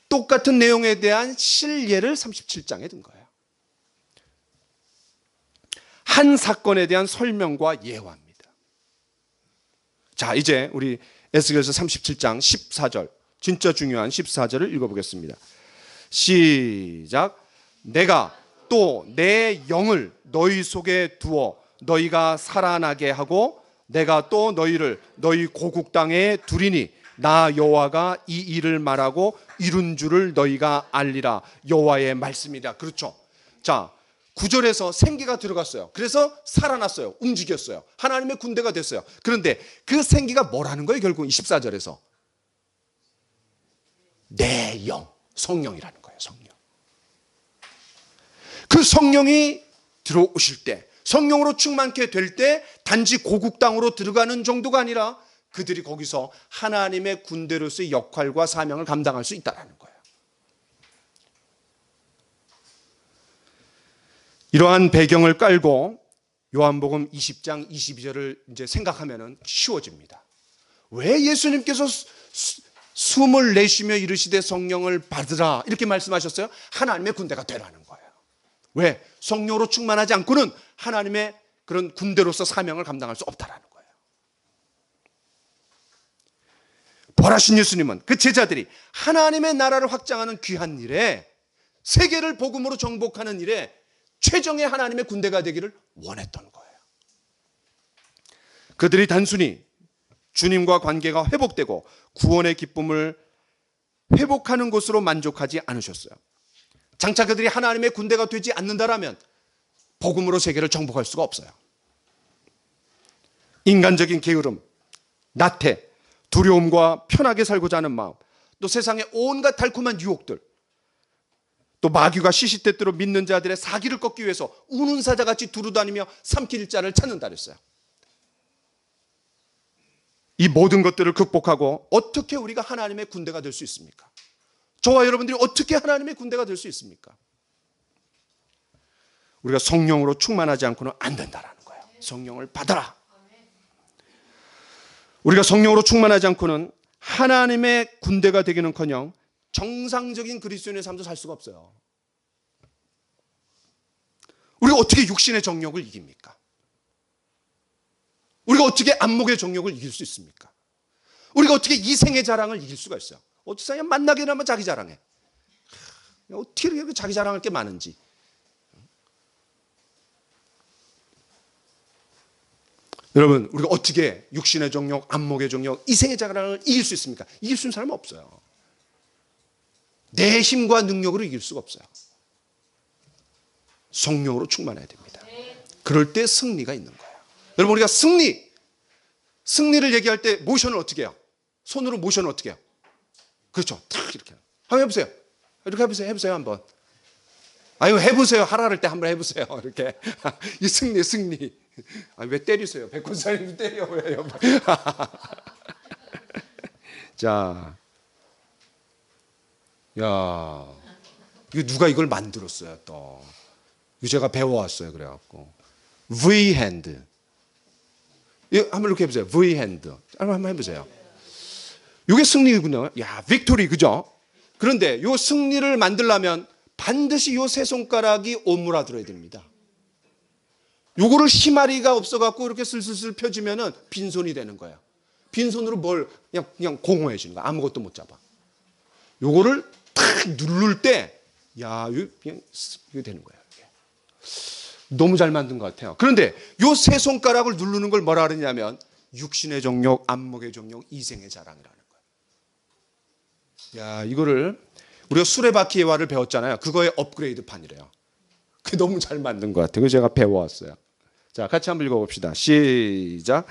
똑같은 내용에 대한 실예를 37장에 든 거예요. 한 사건에 대한 설명과 예화입니다. 자, 이제 우리 에스겔서 37장 14절, 진짜 중요한 14절을 읽어보겠습니다. 시작. 내가 또 내 영을 너희 속에 두어 너희가 살아나게 하고 내가 또 너희를 너희 고국 땅에 두리니 나 여호와가 이 일을 말하고 이룬 줄을 너희가 알리라. 여호와의 말씀이다. 그렇죠. 자, 9절에서 생기가 들어갔어요. 그래서 살아났어요. 움직였어요. 하나님의 군대가 됐어요. 그런데 그 생기가 뭐라는 거예요? 결국 14절에서 내 영, 성령이라는 거예요. 성령. 그 성령이 들어오실 때, 성령으로 충만케 될 때 단지 고국 땅으로 들어가는 정도가 아니라 그들이 거기서 하나님의 군대로서의 역할과 사명을 감당할 수 있다는 거예요. 이러한 배경을 깔고 요한복음 20장 22절을 이제 생각하면 쉬워집니다. 왜 예수님께서 숨을 내쉬며 이르시되 성령을 받으라 이렇게 말씀하셨어요? 하나님의 군대가 되라는 거예요. 왜? 성령으로 충만하지 않고는 하나님의 그런 군대로서 사명을 감당할 수 없다라는 거예요. 벌하신 예수님은 그 제자들이 하나님의 나라를 확장하는 귀한 일에, 세계를 복음으로 정복하는 일에 최정의 하나님의 군대가 되기를 원했던 거예요. 그들이 단순히 주님과 관계가 회복되고 구원의 기쁨을 회복하는 것으로 만족하지 않으셨어요. 장차 그들이 하나님의 군대가 되지 않는다라면 복음으로 세계를 정복할 수가 없어요. 인간적인 게으름, 나태, 두려움과 편하게 살고자 하는 마음, 또 세상의 온갖 달콤한 유혹들, 또 마귀가 시시때때로 믿는 자들의 사기를 꺾기 위해서 우는 사자같이 두루다니며 삼킬 자를 찾는다 그랬어요. 이 모든 것들을 극복하고 어떻게 우리가 하나님의 군대가 될 수 있습니까? 저와 여러분들이 어떻게 하나님의 군대가 될 수 있습니까? 우리가 성령으로 충만하지 않고는 안 된다라는 거예요. 성령을 받아라. 우리가 성령으로 충만하지 않고는 하나님의 군대가 되기는커녕 정상적인 그리스도인의 삶도 살 수가 없어요. 우리가 어떻게 육신의 정욕을 이깁니까? 우리가 어떻게 안목의 정욕을 이길 수 있습니까? 우리가 어떻게 이생의 자랑을 이길 수가 있어요? 어찌서 그냥 만나기나 하면 자기 자랑해. 어떻게 이렇게 자기 자랑할 게 많은지. 여러분, 우리가 어떻게 육신의 정욕, 안목의 정욕, 이생의 자랑을 이길 수 있습니까? 이길 수 있는 사람은 없어요. 내 힘과 능력으로 이길 수가 없어요. 성령으로 충만해야 됩니다. 그럴 때 승리가 있는 거예요. 여러분, 우리가 승리를 얘기할 때 모션을 어떻게 해요? 손으로 모션을 어떻게 해요? 그렇죠. 탁 이렇게. 한번 해보세요. 이렇게 해보세요 한번. 아유, 해보세요. 하라를 때 한번 해보세요. 이렇게. 이 승리. 왜 때리세요? 백군사님 때려. 왜요? 자. 야, 이거 누가 이걸 만들었어요, 또. 이거 제가 배워왔어요, 그래갖고. V-hand. 한번 이렇게 해보세요. V-hand. 한번 해보세요. 이게 승리군요. 야, 빅토리, 그죠? 그런데 이 승리를 만들려면 반드시 이 세 손가락이 오므라들어야 됩니다. 요거를 희마리가 없어갖고 이렇게 슬슬슬 펴지면은 빈손이 되는 거예요. 빈손으로 뭘 그냥 공허해지는 거야. 아무것도 못 잡아. 요거를 탁 누를 때 야, 이거 되는 거예요. 너무 잘 만든 것 같아요. 그런데 요 세 손가락을 누르는 걸 뭐라 그러냐면 육신의 정욕, 안목의 정욕, 이생의 자랑이라는 거예요. 야, 이거를 우리가 수레바퀴의 와를 배웠잖아요. 그거의 업그레이드 판이래요. 그게 너무 잘 만든 것 같아요. 그래서 제가 배워왔어요. 자, 같이 한번 읽어봅시다. 시작.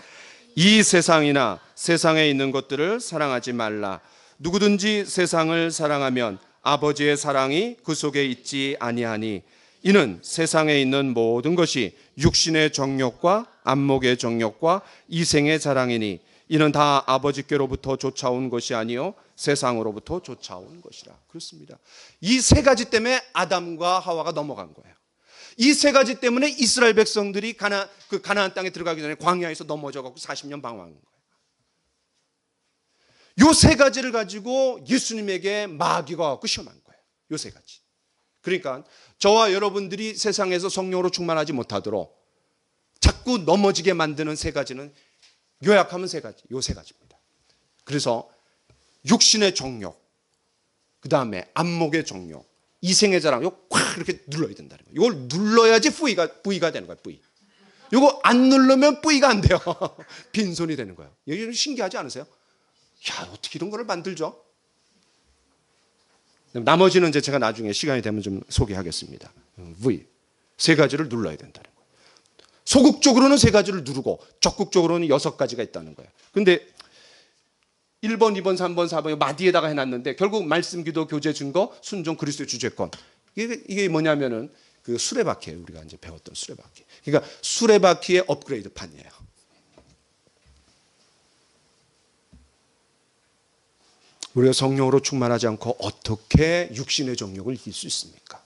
이 세상이나 세상에 있는 것들을 사랑하지 말라. 누구든지 세상을 사랑하면 아버지의 사랑이 그 속에 있지 아니하니 이는 세상에 있는 모든 것이 육신의 정욕과 안목의 정욕과 이생의 자랑이니 이는 다 아버지께로부터 쫓아온 것이 아니요 세상으로부터 쫓아온 것이라. 그렇습니다. 이 세 가지 때문에 아담과 하와가 넘어간 거예요. 이 세 가지 때문에 이스라엘 백성들이 가나안 땅에 들어가기 전에 광야에서 넘어져 갖고 40년 방황한 거예요. 요 세 가지를 가지고 예수님에게 마귀가 갖고 시험한 거예요. 요 세 가지. 그러니까 저와 여러분들이 세상에서 성령으로 충만하지 못하도록 자꾸 넘어지게 만드는 세 가지는 요약하면 세 가지, 요 세 가지입니다. 그래서 육신의 정욕, 그 다음에 안목의 정욕, 이생의 자랑, 이거 꽉 이렇게 눌러야 된다는 거예요. 이걸 눌러야지 뿌이가 되는 거예요. 뿌이. 이거 안 누르면 뿌이가 안 돼요. 빈손이 되는 거예요. 이게 신기하지 않으세요? 야, 어떻게 이런 거를 만들죠? 나머지는 이제 제가 나중에 시간이 되면 좀 소개하겠습니다. V. 세 가지를 눌러야 된다는 거예요. 소극적으로는 세 가지를 누르고 적극적으로는 6가지가 있다는 거예요. 근데 1번, 2번, 3번, 4번 마디에다가 해놨는데 결국 말씀, 기도, 교제, 증거, 순종, 그리스도의 주제권. 이게 뭐냐면은 그 수레바퀴예요. 우리가 이제 배웠던 수레바퀴. 그러니까 수레바퀴의 업그레이드 판이에요. 우리가 성령으로 충만하지 않고 어떻게 육신의 정욕을 이길 수 있습니까?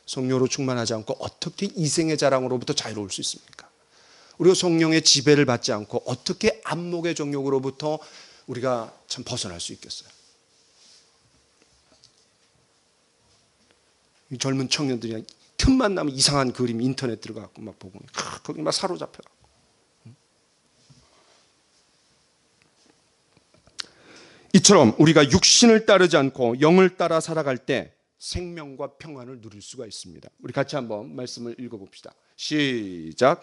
성령으로 충만하지 않고 어떻게 이생의 자랑으로부터 자유로울 수 있습니까? 우리가 성령의 지배를 받지 않고 어떻게 안목의 정욕으로부터 우리가 참 벗어날 수 있겠어요? 이 젊은 청년들이 틈만 나면 이상한 그림 인터넷 들어가고 막 보고 거기 막 사로잡혀. 이처럼 우리가 육신을 따르지 않고 영을 따라 살아갈 때 생명과 평안을 누릴 수가 있습니다. 우리 같이 한번 말씀을 읽어봅시다. 시작.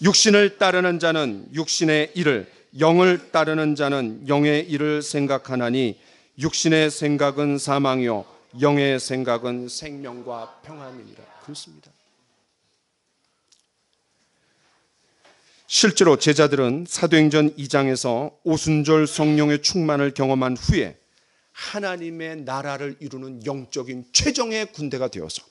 육신을 따르는 자는 육신의 일을, 영을 따르는 자는 영의 일을 생각하나니 육신의 생각은 사망이요 영의 생각은 생명과 평안이니라. 그렇습니다. 실제로 제자들은 사도행전 2장에서 오순절 성령의 충만을 경험한 후에 하나님의 나라를 이루는 영적인 최정의 군대가 되어서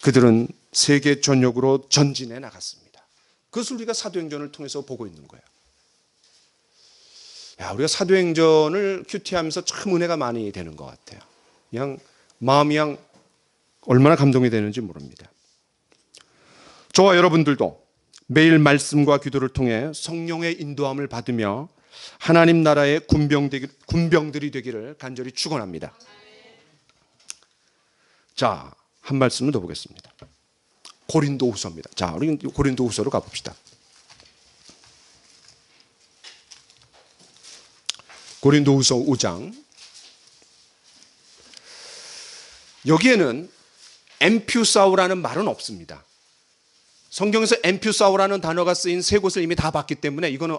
그들은 세계 전역으로 전진해 나갔습니다. 그것을 우리가 사도행전을 통해서 보고 있는 거예요. 야, 우리가 사도행전을 큐티하면서 참 은혜가 많이 되는 것 같아요. 그냥 마음이 그냥 얼마나 감동이 되는지 모릅니다. 저와 여러분들도 매일 말씀과 기도를 통해 성령의 인도함을 받으며 하나님 나라의 군병들이 되기를 간절히 축원합니다. 자, 한 말씀을 더 보겠습니다. 고린도후서입니다. 자, 우리 고린도후서로 가봅시다. 고린도후서 5장. 여기에는 엠퓨사우라는 말은 없습니다. 성경에서 엠퓨사우라는 단어가 쓰인 세 곳을 이미 다 봤기 때문에 이거는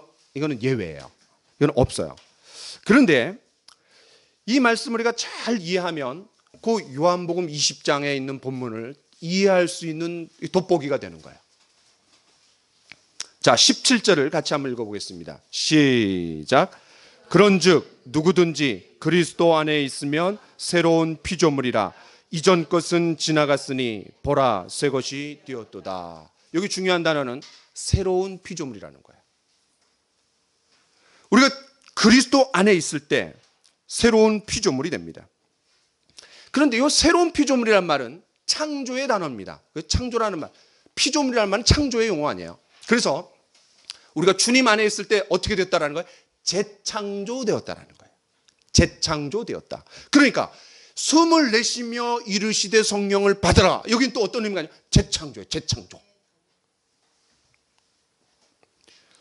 예외예요. 이건 없어요. 그런데 이 말씀을 우리가 잘 이해하면 그 요한복음 20장에 있는 본문을 이해할 수 있는 돋보기가 되는 거예요. 자, 17절을 같이 한번 읽어보겠습니다. 시작. 그런즉 누구든지 그리스도 안에 있으면 새로운 피조물이라. 이전 것은 지나갔으니 보라 새 것이 되었도다. 여기 중요한 단어는 새로운 피조물이라는 거예요. 우리가 그리스도 안에 있을 때 새로운 피조물이 됩니다. 그런데 이 새로운 피조물이라는 말은 창조의 단어입니다. 창조라는 말, 피조물이라는 말은 창조의 용어 아니에요. 그래서 우리가 주님 안에 있을 때 어떻게 됐다라는 거예요? 재창조되었다라는 거예요. 재창조되었다. 그러니까 숨을 내쉬며 이르시되 성령을 받으라. 여긴 또 어떤 의미가 아니에요? 재창조예요. 재창조.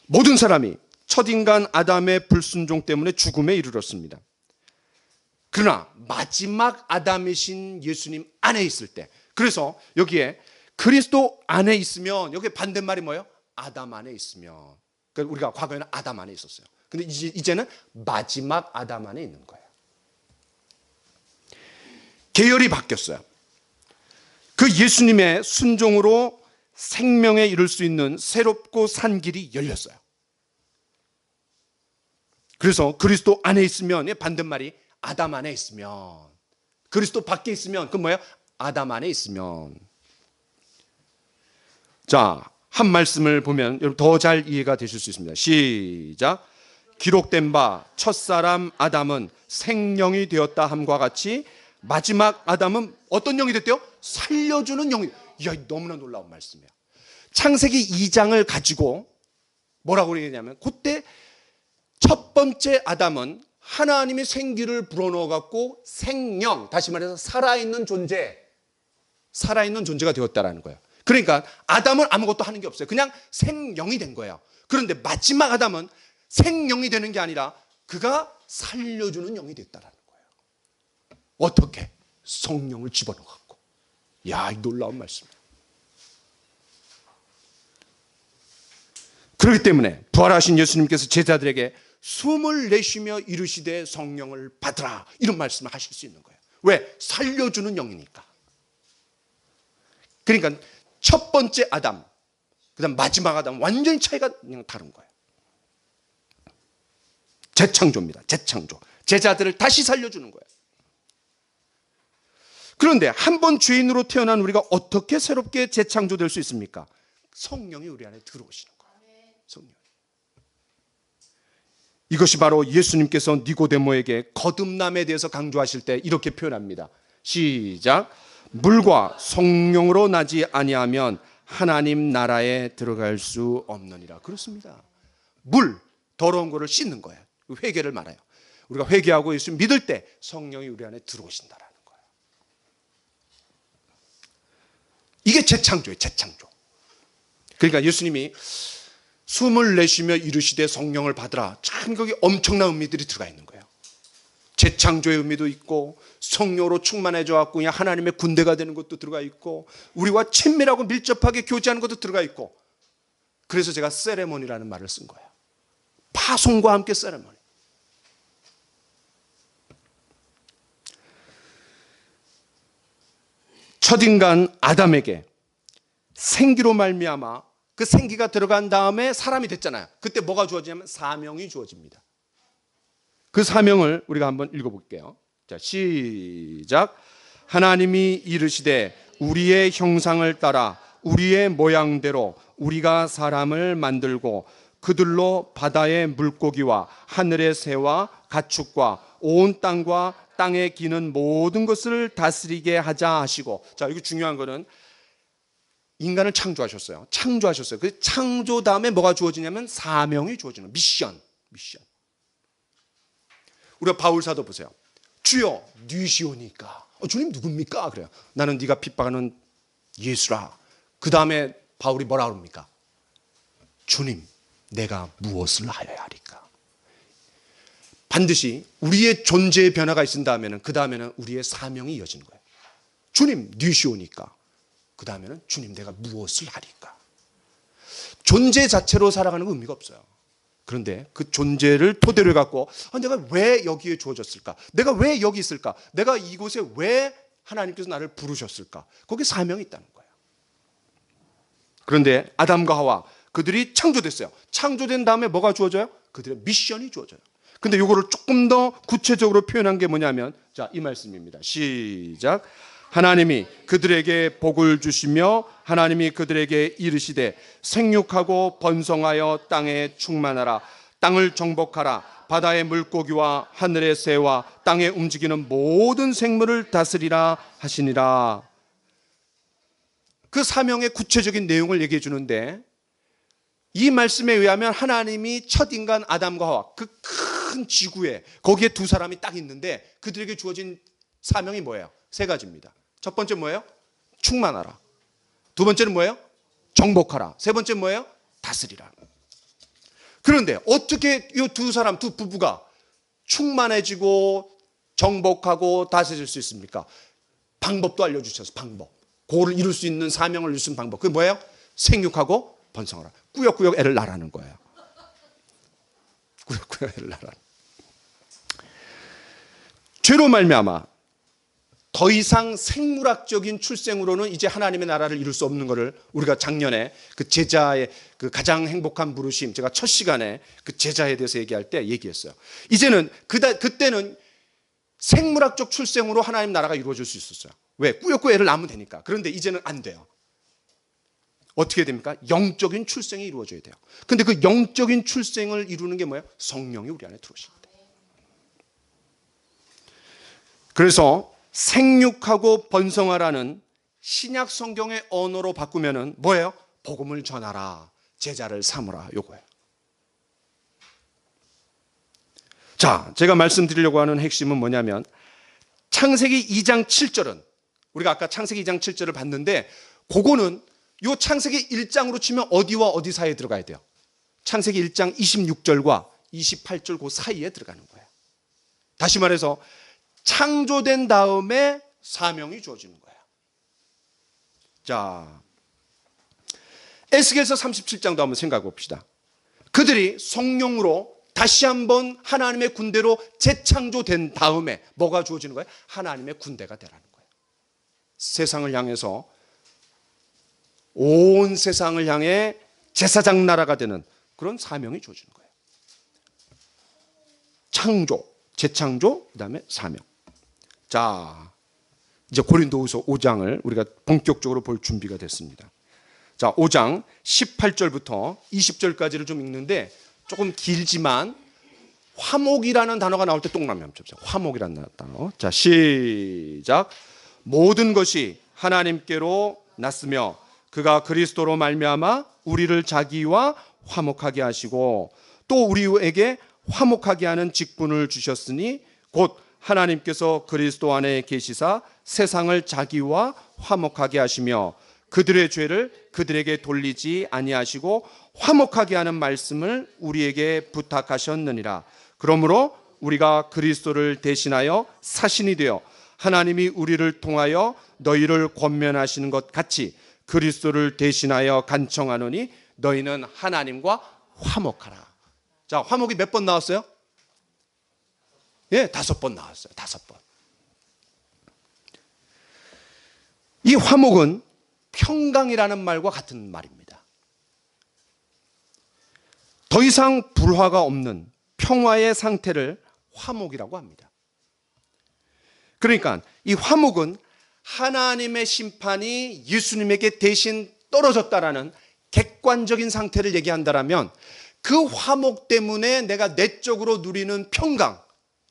모든 사람이 첫인간 아담의 불순종 때문에 죽음에 이르렀습니다. 그러나 마지막 아담이신 예수님 안에 있을 때, 그래서 여기에 그리스도 안에 있으면, 여기 반대말이 뭐예요? 아담 안에 있으면. 그러니까 우리가 과거에는 아담 안에 있었어요. 근데 이제는 마지막 아담 안에 있는 거예요. 계열이 바뀌었어요. 그 예수님의 순종으로 생명에 이를 수 있는 새롭고 산 길이 열렸어요. 그래서 그리스도 안에 있으면, 반대말이 아담 안에 있으면, 그리스도 밖에 있으면, 그건 뭐예요? 아담 안에 있으면. 자, 한 말씀을 보면 여러분 더 잘 이해가 되실 수 있습니다. 시작. 기록된 바 첫사람 아담은 생령이 되었다 함과 같이 마지막 아담은 어떤 영이 됐대요? 살려주는 영이. 이야, 너무나 놀라운 말씀이에요. 창세기 2장을 가지고 뭐라고 그러냐면, 그때 첫 번째 아담은 하나님이 생기를 불어넣어 갖고 생령, 다시 말해서 살아있는 존재가 되었다라는 거예요. 그러니까 아담은 아무것도 하는 게 없어요. 그냥 생령이 된 거예요. 그런데 마지막 아담은 생령이 되는 게 아니라 그가 살려주는 영이 됐다라는 거예요. 어떻게? 성령을 집어넣어 갖고. 야, 이 놀라운 말씀이에요. 그렇기 때문에 부활하신 예수님께서 제자들에게 숨을 내쉬며 이르시되 성령을 받으라, 이런 말씀을 하실 수 있는 거예요. 왜? 살려주는 영이니까. 그러니까 첫 번째 아담, 그 다음 마지막 아담, 완전히 차이가 그냥 다른 거예요. 재창조입니다. 재창조. 제자들을 다시 살려주는 거예요. 그런데 한 번 죄인으로 태어난 우리가 어떻게 새롭게 재창조될 수 있습니까? 성령이 우리 안에 들어오시는 거예요. 성령. 이것이 바로 예수님께서 니고데모에게 거듭남에 대해서 강조하실 때 이렇게 표현합니다. 시작. 물과 성령으로 나지 아니하면 하나님 나라에 들어갈 수 없느니라. 그렇습니다. 물, 더러운 거를 씻는 거예요. 회개를 말해요. 우리가 회개하고 예수 믿을 때 성령이 우리 안에 들어오신다라는 거예요. 이게 재창조예요. 재창조. 그러니까 예수님이 숨을 내쉬며 이르시되 성령을 받으라, 참 거기 엄청난 의미들이 들어가 있는 거예요. 재창조의 의미도 있고, 성령으로 충만해져 갖고 그냥 하나님의 군대가 되는 것도 들어가 있고, 우리와 친밀하고 밀접하게 교제하는 것도 들어가 있고. 그래서 제가 세레모니라는 말을 쓴 거예요. 파송과 함께 세레모니. 첫인간 아담에게 생기로 말미암아 그 생기가 들어간 다음에 사람이 됐잖아요. 그때 뭐가 주어지냐면 사명이 주어집니다. 그 사명을 우리가 한번 읽어볼게요. 자, 시작. 하나님이 이르시되 우리의 형상을 따라 우리의 모양대로 우리가 사람을 만들고 그들로 바다의 물고기와 하늘의 새와 가축과 온 땅과 땅에 기는 모든 것을 다스리게 하자 하시고. 자, 이거 중요한 거는 인간을 창조하셨어요. 창조하셨어요. 그 창조 다음에 뭐가 주어지냐면 사명이 주어지는 미션. 우리가 바울 사도 보세요. 주여 누시오니까. 주님 누굽니까? 그래요. 나는 네가 핍박하는 예수라. 그 다음에 바울이 뭐라 그럽니까? 주님, 내가 무엇을 하여야 하리까? 반드시 우리의 존재의 변화가 있은 다음에는, 그 다음에는 우리의 사명이 이어지는 거예요. 주님 누시오니까. 그 다음에는 주님, 내가 무엇을 하리까? 존재 자체로 살아가는 건 의미가 없어요. 그런데 그 존재를 토대로 갖고 내가 왜 여기에 주어졌을까? 내가 왜 여기 있을까? 내가 이곳에 왜 하나님께서 나를 부르셨을까? 거기에 사명이 있다는 거예요. 그런데 아담과 하와, 그들이 창조됐어요. 창조된 다음에 뭐가 주어져요? 그들의 미션이 주어져요. 근데 이거를 조금 더 구체적으로 표현한 게 뭐냐면, 자, 이 말씀입니다. 시작. 하나님이 그들에게 복을 주시며 하나님이 그들에게 이르시되 생육하고 번성하여 땅에 충만하라. 땅을 정복하라. 바다의 물고기와 하늘의 새와 땅에 움직이는 모든 생물을 다스리라 하시니라. 그 사명의 구체적인 내용을 얘기해 주는데, 이 말씀에 의하면 하나님이 첫 인간 아담과 하와, 그 큰 지구에 거기에 두 사람이 딱 있는데 그들에게 주어진 사명이 뭐예요? 세 가지입니다. 첫 번째 뭐예요? 충만하라. 두 번째는 뭐예요? 정복하라. 세 번째는 뭐예요? 다스리라. 그런데 어떻게 이 두 사람, 두 부부가 충만해지고 정복하고 다스릴 수 있습니까? 방법도 알려주셔서 방법. 그거를 이룰 수 있는 사명을 이룰 수 있는 방법. 그게 뭐예요? 생육하고 번성하라. 꾸역꾸역 애를 낳으라는 거예요. 꾸역꾸역 애를 낳으라. 죄로 말미암아 더 이상 생물학적인 출생으로는 이제 하나님의 나라를 이룰 수 없는 것을 우리가 작년에 그 제자의 그 가장 행복한 부르심, 제가 첫 시간에 그 제자에 대해서 얘기할 때 얘기했어요. 이제는 그때는 생물학적 출생으로 하나님 나라가 이루어질 수 있었어요. 왜? 꾸역꾸역 애를 낳으면 되니까. 그런데 이제는 안 돼요. 어떻게 됩니까? 영적인 출생이 이루어져야 돼요. 근데 그 영적인 출생을 이루는 게 뭐예요? 성령이 우리 안에 들어오십니다. 그래서 생육하고 번성하라는 신약 성경의 언어로 바꾸면은 뭐예요? 복음을 전하라, 제자를 삼으라, 요거예요. 자, 제가 말씀드리려고 하는 핵심은 뭐냐면 창세기 2장 7절은 우리가 아까 창세기 2장 7절을 봤는데 그거는 요 창세기 1장으로 치면 어디와 어디 사이에 들어가야 돼요? 창세기 1장 26절과 28절 그 사이에 들어가는 거예요. 다시 말해서 창조된 다음에 사명이 주어지는 거예요. 자, 에스겔서 37장도 한번 생각해 봅시다. 그들이 성령으로 다시 한번 하나님의 군대로 재창조된 다음에 뭐가 주어지는 거예요? 하나님의 군대가 되라는 거예요. 세상을 향해서 온 세상을 향해 제사장 나라가 되는 그런 사명이 주어지는 거예요. 창조, 재창조, 그 다음에 사명. 자, 이제 고린도후서 5장을 우리가 본격적으로 볼 준비가 됐습니다. 자, 5장 18절부터 20절까지를 좀 읽는데 조금 길지만 화목이라는 단어가 나올 때 동그라미 한번 칩시다. 화목이라는 단어. 자, 시작. 모든 것이 하나님께로 났으며 그가 그리스도로 말미암아 우리를 자기와 화목하게 하시고 또 우리에게 화목하게 하는 직분을 주셨으니 곧 하나님께서 그리스도 안에 계시사 세상을 자기와 화목하게 하시며 그들의 죄를 그들에게 돌리지 아니하시고 화목하게 하는 말씀을 우리에게 부탁하셨느니라. 그러므로 우리가 그리스도를 대신하여 사신이 되어 하나님이 우리를 통하여 너희를 권면하시는 것 같이 그리스도를 대신하여 간청하노니 너희는 하나님과 화목하라. 자, 화목이 몇 번 나왔어요? 예, 5번 나왔어요. 5번. 이 화목은 평강이라는 말과 같은 말입니다. 더 이상 불화가 없는 평화의 상태를 화목이라고 합니다. 그러니까 이 화목은 하나님의 심판이 예수님에게 대신 떨어졌다라는 객관적인 상태를 얘기한다라면 그 화목 때문에 내가 내적으로 누리는 평강,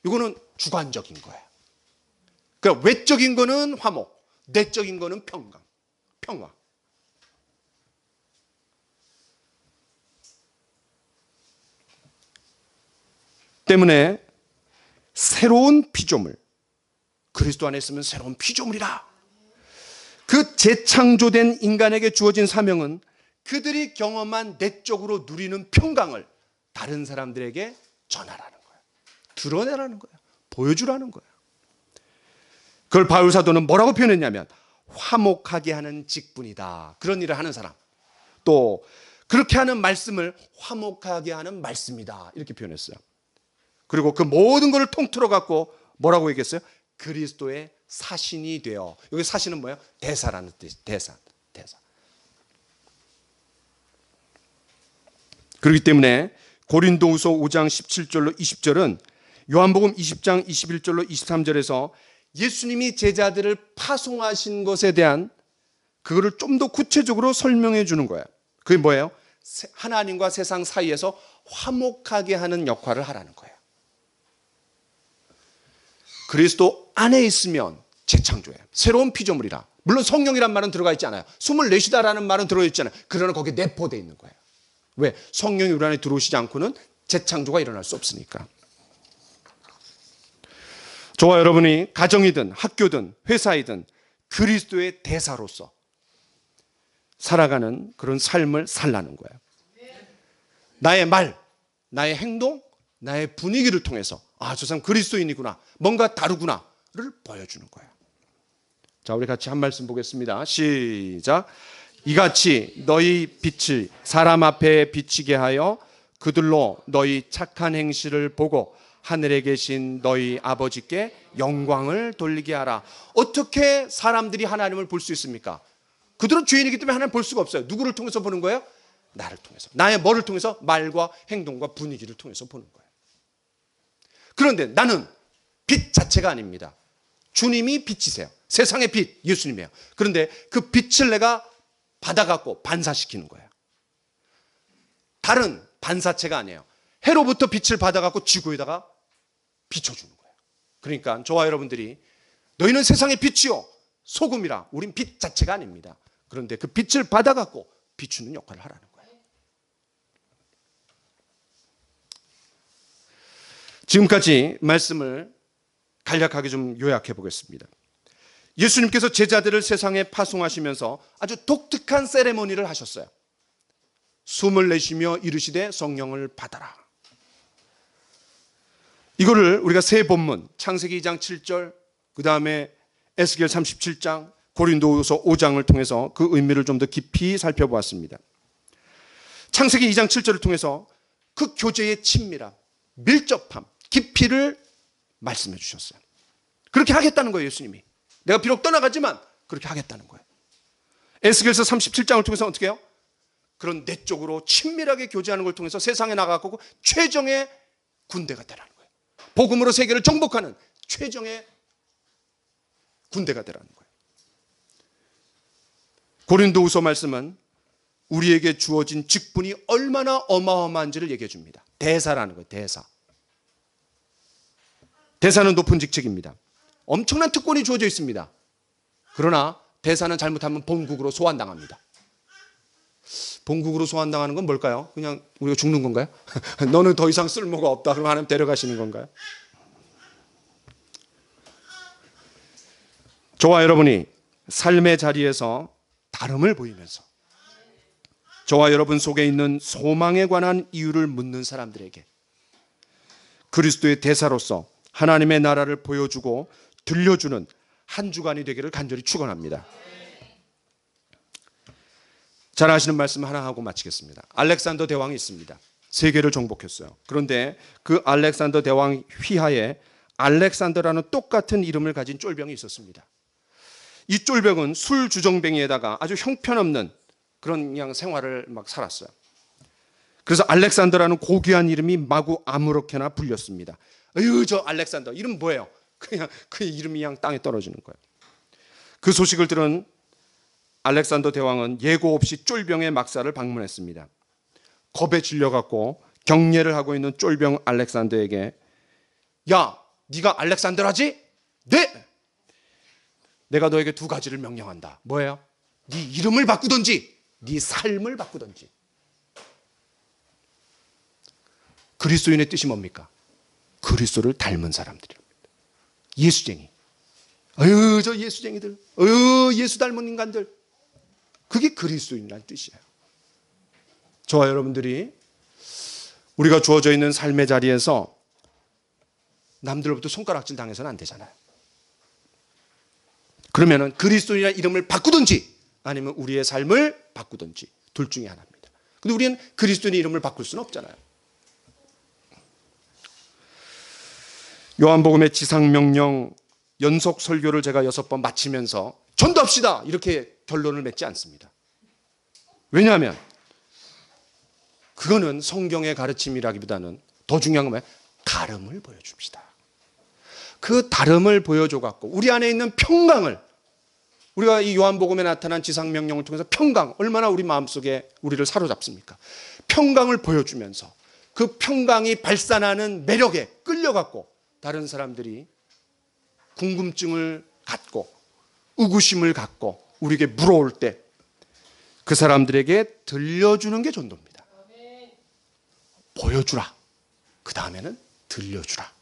이거는 주관적인 거예요. 그러니까 외적인 거는 화목, 내적인 거는 평강, 평화. 때문에 새로운 피조물, 그리스도 안에 있으면 새로운 피조물이라. 그 재창조된 인간에게 주어진 사명은 그들이 경험한 내적으로 누리는 평강을 다른 사람들에게 전하라는 거예요. 드러내라는 거예요. 보여주라는 거예요. 그걸 바울 사도는 뭐라고 표현했냐면 화목하게 하는 직분이다. 그런 일을 하는 사람. 또 그렇게 하는 말씀을 화목하게 하는 말씀이다. 이렇게 표현했어요. 그리고 그 모든 것을 통틀어 갖고 뭐라고 얘기했어요? 그리스도의 사신이 되어. 여기 사신은 뭐예요? 대사라는 뜻. 대사. 그렇기 때문에 고린도후서 5장 17절로 20절은 요한복음 20장 21절로 23절에서 예수님이 제자들을 파송하신 것에 대한 그거를 좀 더 구체적으로 설명해 주는 거예요. 그게 뭐예요? 하나님과 세상 사이에서 화목하게 하는 역할을 하라는 거예요. 그리스도 안에 있으면 재창조예요. 새로운 피조물이라. 물론 성령이란 말은 들어가 있지 않아요. 24시다라는 말은 들어가 있지 않아요. 그러나 거기에 내포되어 있는 거예요. 왜? 성령이 우리 안에 들어오시지 않고는 재창조가 일어날 수 없으니까. 저와 여러분이 가정이든 학교든 회사이든 그리스도의 대사로서 살아가는 그런 삶을 살라는 거예요. 나의 말, 나의 행동, 나의 분위기를 통해서 저 사람 그리스도인이구나, 뭔가 다르구나를 보여주는 거예요. 자, 우리 같이 한 말씀 보겠습니다. 시작. 이같이 너희 빛을 사람 앞에 비치게 하여 그들로 너희 착한 행실을 보고 하늘에 계신 너희 아버지께 영광을 돌리게 하라. 어떻게 사람들이 하나님을 볼 수 있습니까? 그들은 죄인이기 때문에 하나님 볼 수가 없어요. 누구를 통해서 보는 거예요? 나를 통해서. 나의 뭐를 통해서? 말과 행동과 분위기를 통해서 보는 거예요. 그런데 나는 빛 자체가 아닙니다. 주님이 빛이세요. 세상의 빛, 예수님이에요. 그런데 그 빛을 내가 받아갖고 반사시키는 거예요. 달은 반사체가 아니에요. 해로부터 빛을 받아갖고 지구에다가 비춰주는 거예요. 그러니까 저와 여러분들이 너희는 세상의 빛이요 소금이라, 우린 빛 자체가 아닙니다. 그런데 그 빛을 받아갖고 비추는 역할을 하라는 거예요. 지금까지 말씀을 간략하게 좀 요약해 보겠습니다. 예수님께서 제자들을 세상에 파송하시면서 아주 독특한 세레모니를 하셨어요. 숨을 내쉬며 이르시되 성령을 받아라. 이거를 우리가 세 본문, 창세기 2장 7절, 그 다음에 에스겔 37장, 고린도후서 5장을 통해서 그 의미를 좀 더 깊이 살펴보았습니다. 창세기 2장 7절을 통해서 그 교제의 친밀함, 밀접함, 깊이를 말씀해 주셨어요. 그렇게 하겠다는 거예요, 예수님이. 내가 비록 떠나가지만 그렇게 하겠다는 거예요. 에스겔서 37장을 통해서 어떻게 해요? 그런 내적으로 친밀하게 교제하는 걸 통해서 세상에 나가고 최정의 군대가 되라는 거예요. 복음으로 세계를 정복하는 최정의 군대가 되라는 거예요. 고린도후서 말씀은 우리에게 주어진 직분이 얼마나 어마어마한지를 얘기해 줍니다. 대사라는 거예요. 대사. 대사는 높은 직책입니다. 엄청난 특권이 주어져 있습니다. 그러나 대사는 잘못하면 본국으로 소환당합니다. 본국으로 소환당하는 건 뭘까요? 그냥 우리가 죽는 건가요? 너는 더 이상 쓸모가 없다. 그럼 하나님 데려가시는 건가요? 저와 여러분이 삶의 자리에서 다름을 보이면서 저와 여러분 속에 있는 소망에 관한 이유를 묻는 사람들에게 그리스도의 대사로서 하나님의 나라를 보여주고 들려주는 한 주간이 되기를 간절히 축원합니다. 잘 아시는 말씀 하나 하고 마치겠습니다. 알렉산더 대왕이 있습니다. 세계를 정복했어요. 그런데 그 알렉산더 대왕 휘하에 알렉산더라는 똑같은 이름을 가진 쫄병이 있었습니다. 이 쫄병은 술 주정뱅이에다가 아주 형편없는 그런 그냥 생활을 막 살았어요. 그래서 알렉산더라는 고귀한 이름이 마구 아무렇게나 불렸습니다. 어휴, 저 알렉산더 이름 뭐예요? 그냥 그 이름이 그냥 땅에 떨어지는 거예요. 그 소식을 들은 알렉산더 대왕은 예고 없이 쫄병의 막사를 방문했습니다. 겁에 질려갖고 경례를 하고 있는 쫄병 알렉산더에게 야, 네가 알렉산더라지? 네! 내가 너에게 두 가지를 명령한다. 뭐예요? 네 이름을 바꾸든지 네 삶을 바꾸든지. 그리스도인의 뜻이 뭡니까? 그리스도를 닮은 사람들입니다. 예수쟁이. 어휴, 저 예수쟁이들. 어휴, 예수 닮은 인간들. 그게 그리스도인이라는 뜻이에요. 저와 여러분들이 우리가 주어져 있는 삶의 자리에서 남들로부터 손가락질 당해서는 안 되잖아요. 그러면은 그리스도인이라는 이름을 바꾸든지 아니면 우리의 삶을 바꾸든지 둘 중에 하나입니다. 근데 우리는 그리스도인의 이름을 바꿀 수는 없잖아요. 요한복음의 지상명령 연속 설교를 제가 6번 마치면서 전도합시다 이렇게 결론을 맺지 않습니다. 왜냐하면 그거는 성경의 가르침이라기보다는 더 중요한 건 뭐예요? 다름을 보여줍시다. 그 다름을 보여줘갖고 우리 안에 있는 평강을, 우리가 이 요한복음에 나타난 지상명령을 통해서 평강, 얼마나 우리 마음속에 우리를 사로잡습니까? 평강을 보여주면서 그 평강이 발산하는 매력에 끌려갖고 다른 사람들이 궁금증을 갖고 의구심을 갖고 우리에게 물어올 때 그 사람들에게 들려주는 게 전도입니다. 보여주라. 그 다음에는 들려주라.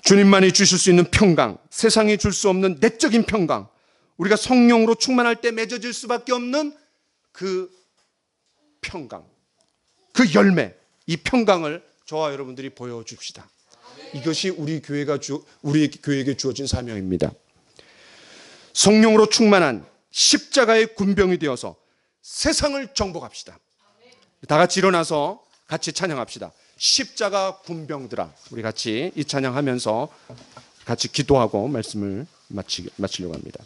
주님만이 주실 수 있는 평강, 세상이 줄 수 없는 내적인 평강, 우리가 성령으로 충만할 때 맺어질 수밖에 없는 그 평강, 그 열매, 이 평강을 저와 여러분들이 보여줍시다. 이것이 우리 교회에게 주어진 사명입니다. 성령으로 충만한 십자가의 군병이 되어서 세상을 정복합시다. 다 같이 일어나서 같이 찬양합시다. 십자가 군병들아. 우리 같이 이 찬양하면서 같이 기도하고 말씀을 마치려고 합니다.